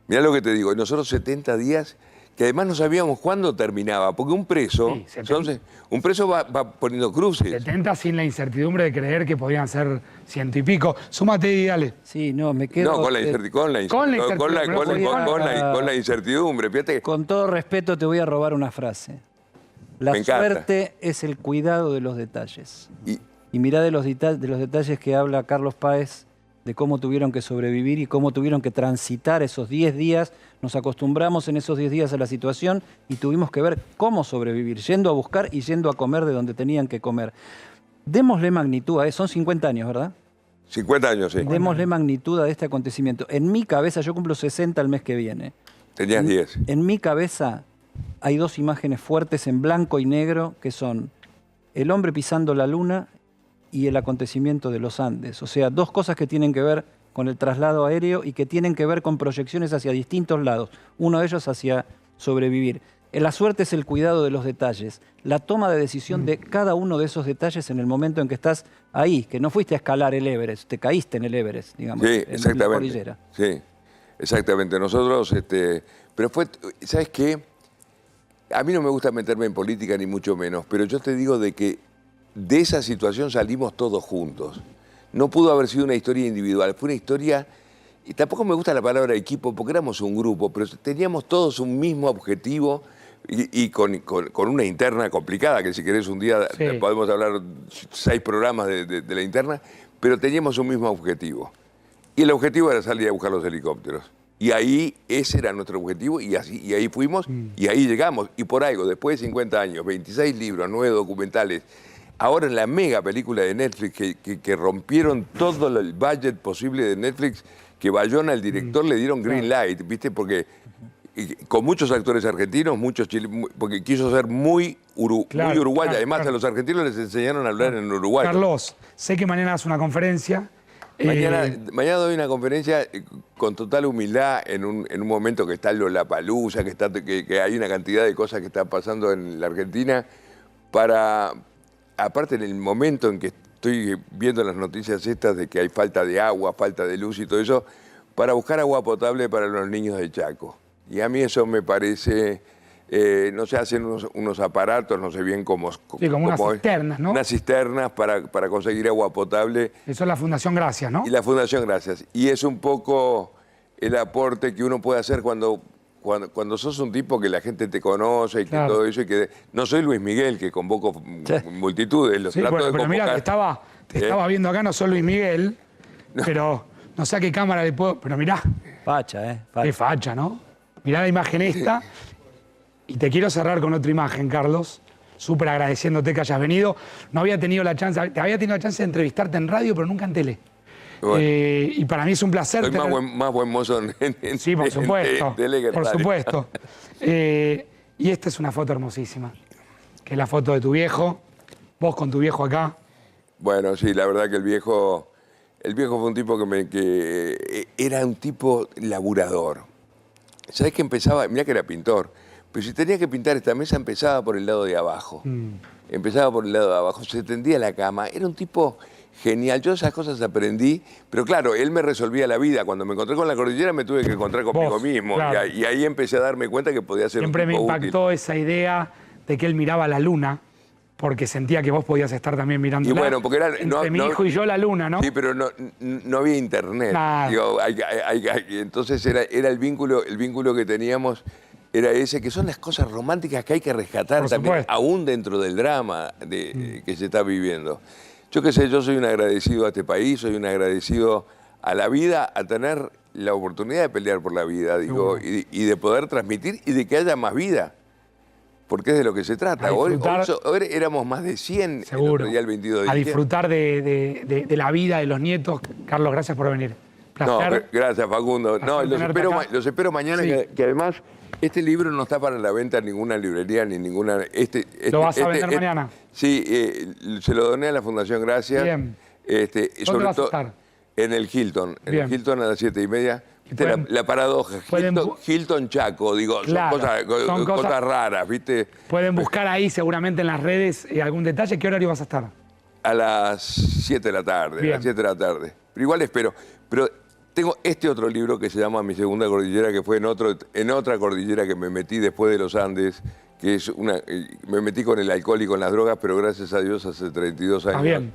Mirá lo que te digo, nosotros 70 días, que además no sabíamos cuándo terminaba, porque un preso, va poniendo cruces. 70 sin la incertidumbre de creer que podían ser 100 y pico. Súmate y dale. Sí, no, me quedo... No, con la incertidumbre. Fíjate. Con todo respeto te voy a robar una frase. La suerte es el cuidado de los detalles. Y mirá de los detalles que habla Carlos Páez, de cómo tuvieron que sobrevivir y cómo tuvieron que transitar esos 10 días. Nos acostumbramos en esos 10 días a la situación y tuvimos que ver cómo sobrevivir, yendo a buscar y yendo a comer de donde tenían que comer. Démosle magnitud a eso, son 50 años, ¿verdad? 50 años, sí. Démosle magnitud a este acontecimiento. En mi cabeza, yo cumplo 60 el mes que viene. Tenías 10. En mi cabeza hay 2 imágenes fuertes en blanco y negro que son el hombre pisando la luna y el acontecimiento de los Andes. O sea, 2 cosas que tienen que ver con el traslado aéreo y que tienen que ver con proyecciones hacia distintos lados. Uno de ellos hacia sobrevivir. La suerte es el cuidado de los detalles. La toma de decisión de cada uno de esos detalles en el momento en que estás ahí, que no fuiste a escalar el Everest, te caíste en el Everest, digamos, sí, en la cordillera. Sí, exactamente. Nosotros, pero fue, ¿sabes qué? A mí no me gusta meterme en política ni mucho menos, pero yo te digo de que de esa situación salimos todos juntos. No pudo haber sido una historia individual, fue una historia, y tampoco me gusta la palabra equipo porque éramos un grupo, pero teníamos todos un mismo objetivo y con una interna complicada, que si querés un día podemos hablar 6 programas de la interna, pero teníamos un mismo objetivo. Y el objetivo era salir a buscar los helicópteros. Y ahí ese era nuestro objetivo y ahí fuimos y ahí llegamos. Y por algo, después de 50 años, 26 libros, 9 documentales, ahora en la mega película de Netflix, que rompieron todo el budget posible de Netflix, que Bayona, el director, le dieron green light, ¿viste? Porque con muchos actores argentinos, muchos chilenos, porque quiso ser muy uruguaya. Además, a los argentinos les enseñaron a hablar en uruguayo. Carlos, sé que mañana das una conferencia. Mañana doy una conferencia con total humildad en un momento que está Lollapalooza, que hay una cantidad de cosas que están pasando en la Argentina, aparte en el momento en que estoy viendo las noticias estas de que hay falta de agua, falta de luz y todo eso, para buscar agua potable para los niños de Chaco. Y a mí eso me parece, no sé, hacen unos aparatos, no sé bien cómo... Sí, como unas cisternas, ¿no? Unas cisternas para conseguir agua potable. Eso es la Fundación Gracias, ¿no? Y la Fundación Gracias. Y es un poco el aporte que uno puede hacer cuando sos un tipo que la gente te conoce y que todo eso, y que no soy Luis Miguel, que convoco multitudes, los trato de pero mira, te estaba viendo acá, no soy Luis Miguel, pero no sé a qué cámara le puedo... Pero mirá. Facha, Qué facha, ¿no? Mirá la imagen esta. Y te quiero cerrar con otra imagen, Carlos. Súper agradeciéndote que hayas venido. Te había tenido la chance de entrevistarte en radio, pero nunca en tele. Bueno, y para mí es un placer. Soy más buen mozo en sí, por supuesto. Por supuesto. Y esta es una foto hermosísima, que es la foto de tu viejo, vos con tu viejo acá. Bueno, sí, la verdad que el viejo fue un tipo que era un tipo laburador. ¿Sabés que empezaba? Mirá que era pintor, pero si tenía que pintar esta mesa empezaba por el lado de abajo. Empezaba por el lado de abajo, se tendía la cama, era un tipo... genial, yo esas cosas aprendí, pero claro, él me resolvía la vida. Cuando me encontré con la cordillera me tuve que encontrar conmigo mismo. Claro. Y ahí empecé a darme cuenta que podía ser Siempre un tipo me impactó útil. Esa idea de que él miraba la luna, porque sentía que vos podías estar también mirando y bueno, porque era, entre mi hijo y yo la luna, ¿no? Sí, pero no había internet. Digo, entonces era el vínculo que teníamos, era ese, que son las cosas románticas que hay que rescatar también, aún dentro del drama que se está viviendo. Yo qué sé, yo soy un agradecido a este país, soy un agradecido a la vida, a tener la oportunidad de pelear por la vida, digo, y de poder transmitir y de que haya más vida, porque es de lo que se trata. Hoy éramos más de 100 el otro día, el 22 de diciembre. A disfrutar de la vida de los nietos. Carlos, gracias por venir. Placer. No, gracias, Facundo. No, los espero mañana, que además este libro no está para la venta en ninguna librería ni ninguna... ¿Lo vas a vender mañana? Sí, se lo doné a la Fundación Gracias. Bien. ¿Dónde vas a estar? En el Hilton. En el Hilton a las 7:30. La paradoja. Hilton Chaco, digo, son cosas raras, ¿viste? Pueden buscar ahí seguramente en las redes algún detalle. ¿Qué horario vas a estar? A las 7 de la tarde. Bien. A las 7 de la tarde. Pero igual espero. Pero tengo este otro libro que se llama Mi Segunda Cordillera, que fue en otra cordillera que me metí después de los Andes, que es me metí con el alcohol y con las drogas, pero gracias a Dios hace 32 años. Bien.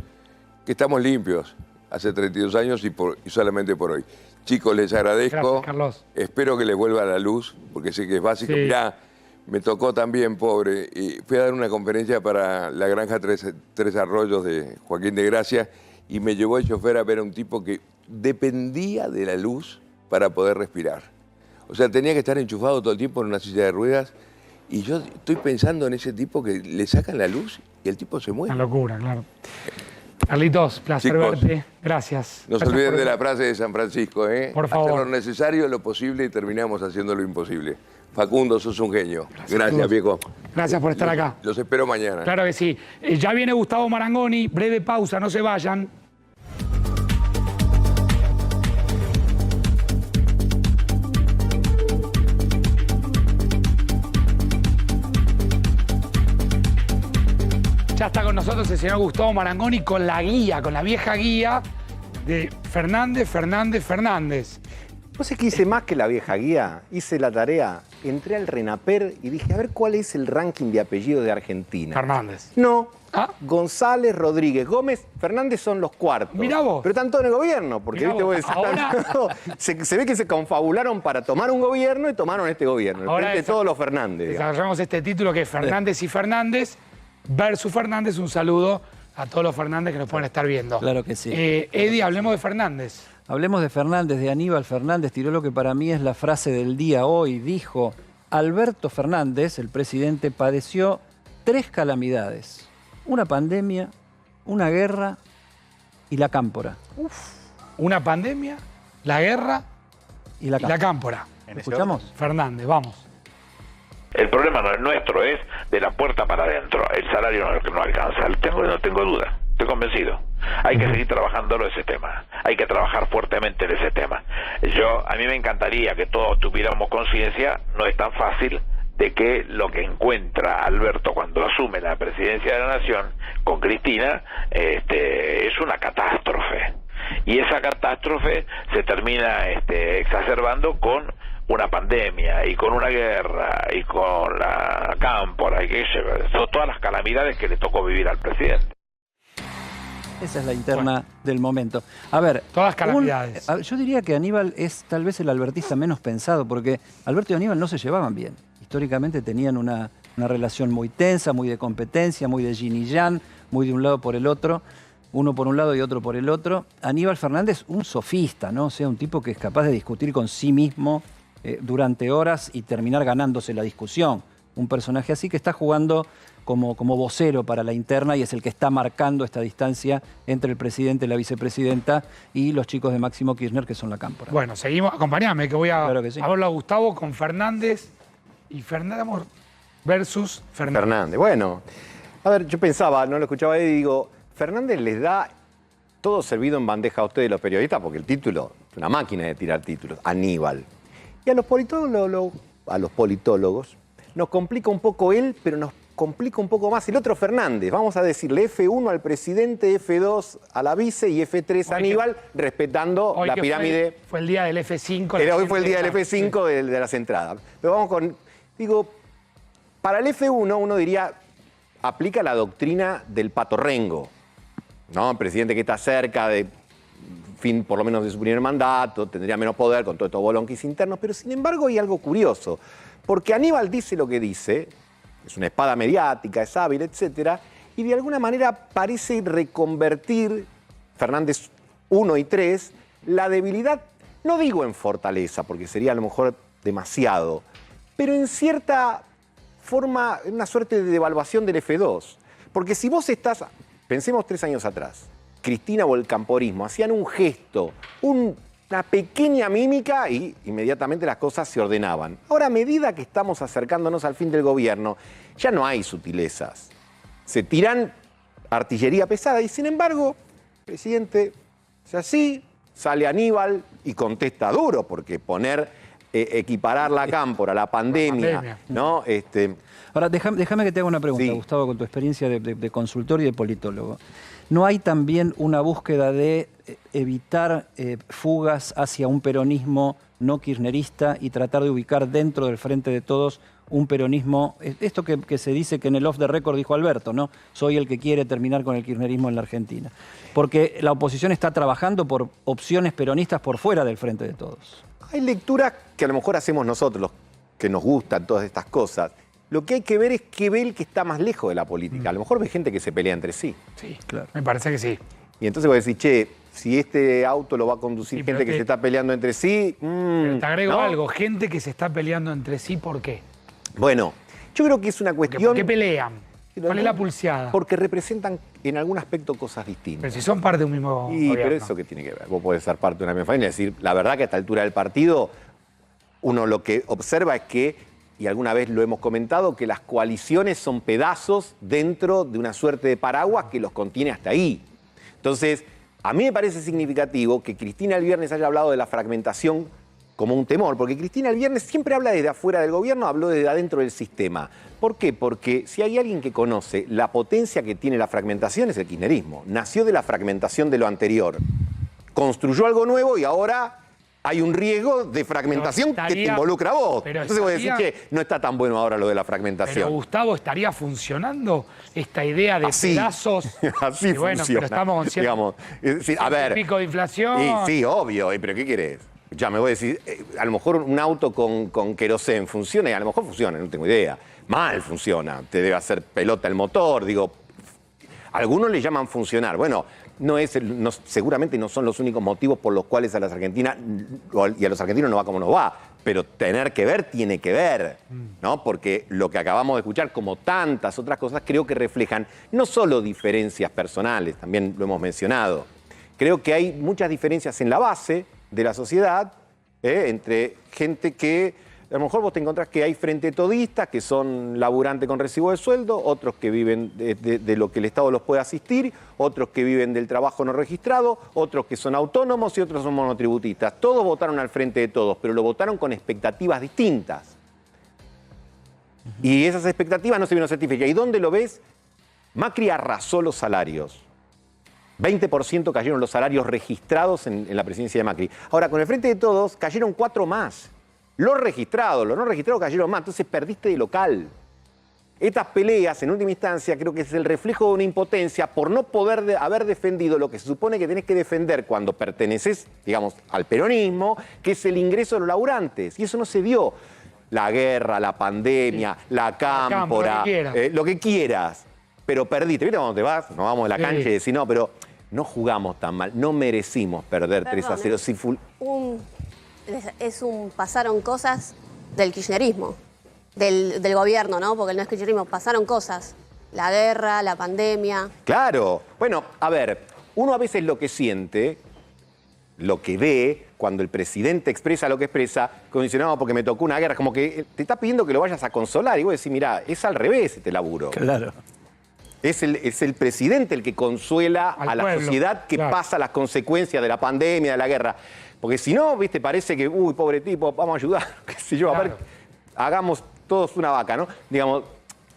Que estamos limpios, hace 32 años y solamente por hoy. Chicos, les agradezco. Gracias, Carlos. Espero que les vuelva la luz, porque sé que es básico. Sí. Mirá, me tocó también, pobre, y fui a dar una conferencia para la granja Tres Arroyos de Joaquín de Gracia, y me llevó el chofer a ver a un tipo que dependía de la luz para poder respirar. O sea, tenía que estar enchufado todo el tiempo en una silla de ruedas, y yo estoy pensando en ese tipo que le sacan la luz y el tipo se muere. Una locura, claro. Carlitos, placer verte. Gracias. No se olviden de la frase de San Francisco, ¿eh? Por favor. Hacer lo necesario, lo posible, y terminamos haciendo lo imposible. Facundo, sos un genio. Gracias, viejo. Gracias por estar acá. Los espero mañana. Claro que sí. Ya viene Gustavo Marangoni. Breve pausa, no se vayan. Ya está con nosotros el señor Gustavo Marangoni con la guía, con la vieja guía de Fernández. No sé qué hice más que la vieja guía. Hice la tarea, entré al RENAPER y dije, a ver cuál es el ranking de apellidos de Argentina. Fernández. No. González, Rodríguez, Gómez, Fernández son los cuartos. Mirá vos. Pero están todos en el gobierno, porque ¿viste vos? Se ve que se confabularon para tomar un gobierno y tomaron este gobierno. Ahora de todos los Fernández. Desarrollamos este título que es Fernández y Fernández versus Fernández. Un saludo a todos los Fernández que nos pueden estar viendo. Claro que sí. Eddie, hablemos de Fernández. Hablemos de Fernández, de Aníbal Fernández. Tiró lo que para mí es la frase del día hoy. Dijo, Alberto Fernández, el presidente, padeció 3 calamidades. Una pandemia, una guerra y la cámpora. Una pandemia, la guerra y la cámpora. ¿Escuchamos? Fernández, vamos. El problema no es nuestro, es de la puerta para adentro. El salario no alcanza. No tengo duda, estoy convencido. Hay que seguir trabajándolo ese tema. Hay que trabajar fuertemente en ese tema. A mí me encantaría que todos tuviéramos conciencia, no es tan fácil, de que lo que encuentra Alberto cuando asume la presidencia de la Nación con Cristina es una catástrofe. Y esa catástrofe se termina exacerbando con una pandemia y con una guerra y con la cámpora y son todas las calamidades que le tocó vivir al presidente. Esa es la interna del momento. A ver, todas las calamidades. Yo diría que Aníbal es tal vez el albertista menos pensado, porque Alberto y Aníbal no se llevaban bien. Históricamente tenían una relación muy tensa, muy de competencia, muy de yin y yang, muy de un lado por el otro, uno por un lado y otro por el otro. Aníbal Fernández, un sofista, ¿no? O sea, un tipo que es capaz de discutir con sí mismo durante horas y terminar ganándose la discusión. Un personaje así que está jugando como vocero para la interna y es el que está marcando esta distancia entre el presidente, la vicepresidenta y los chicos de Máximo Kirchner, que son la cámpora. Bueno, seguimos. Acompáñame, que voy a verlo a Gustavo con Fernández y Fernández versus Fernández. Fernández. Bueno, a ver, yo pensaba, no lo escuchaba y digo, Fernández les da todo servido en bandeja a ustedes los periodistas, porque el título es una máquina de tirar títulos, Aníbal. Y a los politólogos nos complica un poco él, pero nos complica un poco más el otro Fernández. Vamos a decirle F1 al presidente, F2 a la vice y F3 a Aníbal, respetando la pirámide. Fue el día del F5. Hoy fue el día del F5 de las entradas. Pero vamos con, digo, para el F1 uno diría, aplica la doctrina del Pato Rengo, ¿no? El presidente que está cerca de fin, por lo menos de su primer mandato, tendría menos poder con todos estos bolonquis internos, pero sin embargo hay algo curioso, porque Aníbal dice lo que dice, es una espada mediática, es hábil, etcétera, y de alguna manera parece reconvertir, Fernández 1 y 3, la debilidad, no digo en fortaleza, porque sería a lo mejor demasiado, pero en cierta forma, una suerte de devaluación del F2. Porque si vos estás, pensemos 3 años atrás, Cristina o el camporismo hacían un gesto, una pequeña mímica y inmediatamente las cosas se ordenaban. Ahora, a medida que estamos acercándonos al fin del gobierno, ya no hay sutilezas. Se tiran artillería pesada y, sin embargo, el presidente es así, sale Aníbal y contesta duro, porque equiparar la cámpora, la pandemia, ¿no? Ahora, déjame que te haga una pregunta, Gustavo, con tu experiencia de consultor y de politólogo. ¿No hay también una búsqueda de evitar fugas hacia un peronismo no kirchnerista y tratar de ubicar dentro del Frente de Todos un peronismo, esto que se dice que en el off the record dijo Alberto, ¿no? Soy el que quiere terminar con el kirchnerismo en la Argentina. Porque la oposición está trabajando por opciones peronistas por fuera del Frente de Todos. Hay lecturas que a lo mejor hacemos nosotros, los que nos gustan todas estas cosas. Lo que hay que ver es qué ve el que está más lejos de la política. A lo mejor ve gente que se pelea entre sí. Sí, claro. Me parece que sí. Y entonces voy a decir, che, si este auto lo va a conducir gente que se está peleando entre sí... Pero te agrego algo, gente que se está peleando entre sí, ¿por qué? Bueno, yo creo que es una cuestión... ¿Por qué pelean? ¿Cuál es la pulseada? Porque representan en algún aspecto cosas distintas. Pero si son parte de un mismo gobierno. Pero eso qué tiene que ver. Vos podés ser parte de una misma familia. Es decir, la verdad que a esta altura del partido, uno lo que observa es que, y alguna vez lo hemos comentado, que las coaliciones son pedazos dentro de una suerte de paraguas que los contiene hasta ahí. Entonces, a mí me parece significativo que Cristina el viernes haya hablado de la fragmentación como un temor, porque Cristina el viernes siempre habla desde afuera del gobierno, habló desde adentro del sistema. ¿Por qué? Porque si hay alguien que conoce la potencia que tiene la fragmentación es el kirchnerismo. Nació de la fragmentación de lo anterior. Construyó algo nuevo y ahora hay un riesgo de fragmentación que te involucra a vos. Entonces voy a decir que no está tan bueno ahora lo de la fragmentación. Pero Gustavo, ¿estaría funcionando esta idea de pedazos? Así bueno, funciona. Pero estamos digamos, a ver, pico de inflación. Sí, obvio. ¿Pero qué querés? Ya me voy a decir, a lo mejor un auto con querosén funciona y a lo mejor funciona, no tengo idea. Mal funciona, te debe hacer pelota el motor, digo. Algunos le llaman funcionar. Bueno, seguramente no son los únicos motivos por los cuales a las argentinas y a los argentinos no va como nos va. pero tener que ver tiene que ver, ¿no? Porque lo que acabamos de escuchar, como tantas otras cosas, creo que reflejan no solo diferencias personales, también lo hemos mencionado. Creo que hay muchas diferencias en la base de la sociedad, entre gente que a lo mejor vos te encontrás que hay frente todistas que son laburantes con recibo de sueldo, otros que viven de lo que el Estado los puede asistir, otros que viven del trabajo no registrado, otros que son autónomos y otros son monotributistas. Todos votaron al frente de todos, pero lo votaron con expectativas distintas. Y esas expectativas no se vieron certificadas. ¿Y dónde lo ves? Macri arrasó los salarios. 20% cayeron los salarios registrados en la presidencia de Macri. Ahora, con el frente de todos, cayeron 4 más. Los registrados, los no registrados cayeron más, entonces perdiste de local. Estas peleas, en última instancia, creo que es el reflejo de una impotencia por no poder haber defendido lo que se supone que tenés que defender cuando perteneces, digamos, al peronismo, que es el ingreso de los laburantes. Y eso no se dio. La guerra, la pandemia, la cámpora, lo que quieras. Pero perdiste. ¿Viste cuando te vas? Nos vamos de la cancha y decís, no, pero no jugamos tan mal. No merecimos perder 3-0. Si pasaron cosas del kirchnerismo, del gobierno, ¿no? Porque no es kirchnerismo, pasaron cosas. La guerra, la pandemia. Claro. Bueno, a ver, uno a veces lo que siente, lo que ve, cuando el presidente expresa lo que expresa, condicionado porque me tocó una guerra, como que te está pidiendo que lo vayas a consolar. Y vos decís, mirá, es al revés este laburo. Claro. Es el presidente el que consuela a la sociedad que pasa las consecuencias de la pandemia, de la guerra. Porque si no, viste, parece que, uy, pobre tipo, vamos a ayudar, qué sé yo, a ver, hagamos todos una vaca, ¿no? Digamos,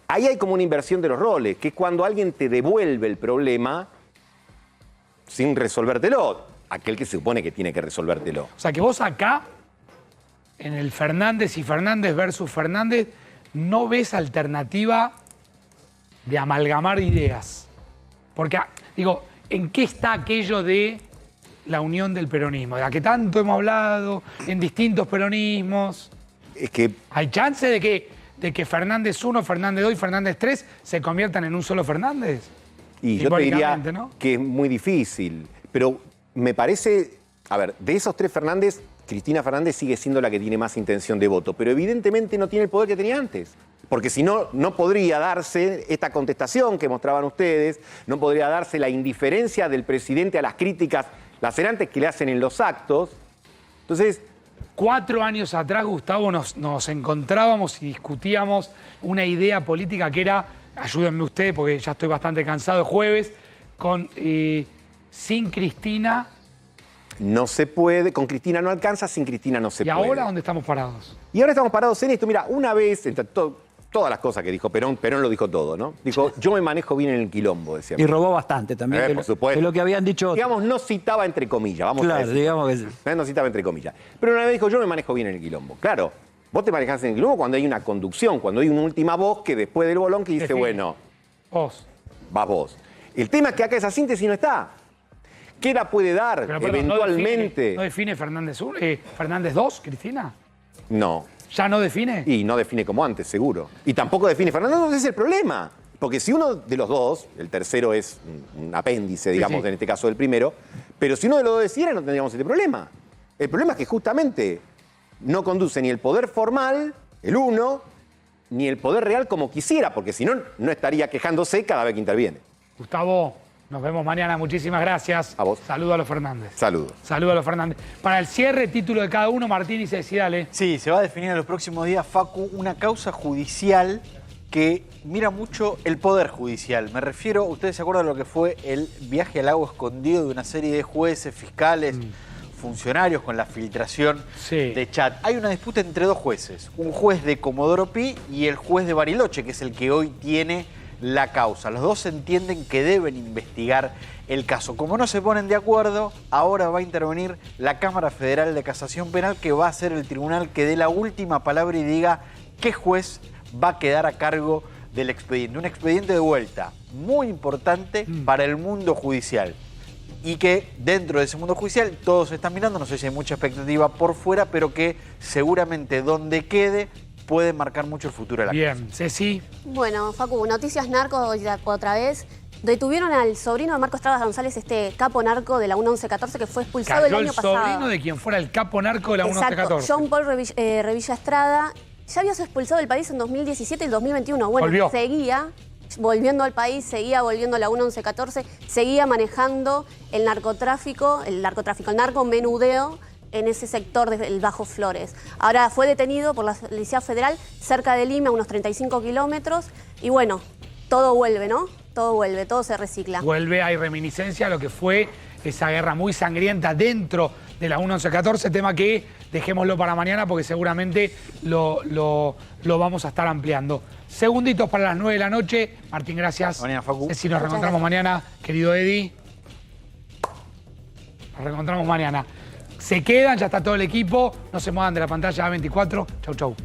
ahí hay como una inversión de los roles, que es cuando alguien te devuelve el problema sin resolvértelo, aquel que se supone que tiene que resolvértelo. O sea, que vos acá, en el Fernández y Fernández versus Fernández, no ves alternativa de amalgamar ideas. Porque, digo, ¿en qué está aquello de la unión del peronismo, de la que tanto hemos hablado, en distintos peronismos? Es que ¿hay chance de que Fernández 1, Fernández 2 y Fernández 3 se conviertan en un solo Fernández? Y yo te diría, ¿no?, que es muy difícil. Pero me parece, a ver, de esos 3 Fernández, Cristina Fernández sigue siendo la que tiene más intención de voto, pero evidentemente no tiene el poder que tenía antes. Porque si no, no podría darse esta contestación que mostraban ustedes, no podría darse la indiferencia del presidente a las críticas lacerantes que le hacen en los actos. Entonces, 4 años atrás, Gustavo, nos encontrábamos y discutíamos una idea política que era, ayúdenme ustedes porque ya estoy bastante cansado, jueves, con sin Cristina. No se puede, con Cristina no alcanza, sin Cristina no se puede. ¿Y ahora dónde estamos parados? Y ahora estamos parados en esto. Mira, una vez, entre todas las cosas que dijo Perón lo dijo todo, ¿no? Dijo, yo me manejo bien en el quilombo, decía. Y robó bastante también. Por supuesto. De lo que habían dicho. Digamos, no citaba entre comillas, vamos a decir. Digamos que sí. No citaba entre comillas. Pero una vez dijo, yo me manejo bien en el quilombo. Claro, vos te manejás en el quilombo cuando hay una conducción, cuando hay una última voz que después del bolón que dice, bueno, vos. Vas vos. El tema es que acá esa síntesis no está. ¿Qué la puede dar eventualmente? ¿No define Fernández 1, Fernández 2, Cristina? No. ¿Ya no define? Y no define como antes, seguro. Y tampoco define Fernández, no, ese es el problema. Porque si uno de los dos, el tercero es un apéndice, digamos, en este caso del primero, pero si uno de los dos decidiera no tendríamos este problema. El problema es que justamente no conduce ni el poder formal, el uno, ni el poder real como quisiera, porque si no, no estaría quejándose cada vez que interviene. Gustavo, nos vemos mañana. Muchísimas gracias. A vos. Saludo a los Fernández. Saludos. Saludo a los Fernández. Para el cierre, título de cada uno, Martín y Ceci, dale. Sí, se va a definir en los próximos días, Facu, una causa judicial que mira mucho el poder judicial. Me refiero, ustedes se acuerdan de lo que fue el viaje al lago escondido de una serie de jueces, fiscales, funcionarios con la filtración de chat. Hay una disputa entre 2 jueces, un juez de Comodoro Pi y el juez de Bariloche, que es el que hoy tiene la causa. Los dos entienden que deben investigar el caso. Como no se ponen de acuerdo, ahora va a intervenir la Cámara Federal de Casación Penal, que va a ser el tribunal que dé la última palabra y diga qué juez va a quedar a cargo del expediente. Un expediente de vuelta muy importante para el mundo judicial. Y que dentro de ese mundo judicial todos se están mirando, no sé si hay mucha expectativa por fuera, pero que seguramente donde quede puede marcar mucho el futuro de la Bien, Ceci. Bueno, Facu, noticias narcos otra vez. Detuvieron al sobrino de Marcos Estrada González, este capo narco de la 1114 que fue expulsado el año pasado. El sobrino de quien fuera el capo narco de la 1114. John Paul Revilla Estrada. Ya había sido expulsado del país en 2017 y 2021. Bueno, volvió. Seguía volviendo al país, seguía volviendo a la 1114, seguía manejando el narcotráfico, el narcomenudeo en ese sector del Bajo Flores. Ahora fue detenido por la Policía Federal cerca de Lima, unos 35 kilómetros. Y bueno, todo vuelve, ¿no? Todo vuelve, todo se recicla. Vuelve, hay reminiscencia a lo que fue esa guerra muy sangrienta dentro de la 1114, tema que dejémoslo para mañana porque seguramente lo vamos a estar ampliando. Segunditos para las 9 de la noche. Martín, gracias. Mañana, Facu. Si nos reencontramos mañana, querido Eddie. Nos reencontramos mañana. Se quedan, ya está todo el equipo. No se muevan de la pantalla A24. Chau, chau.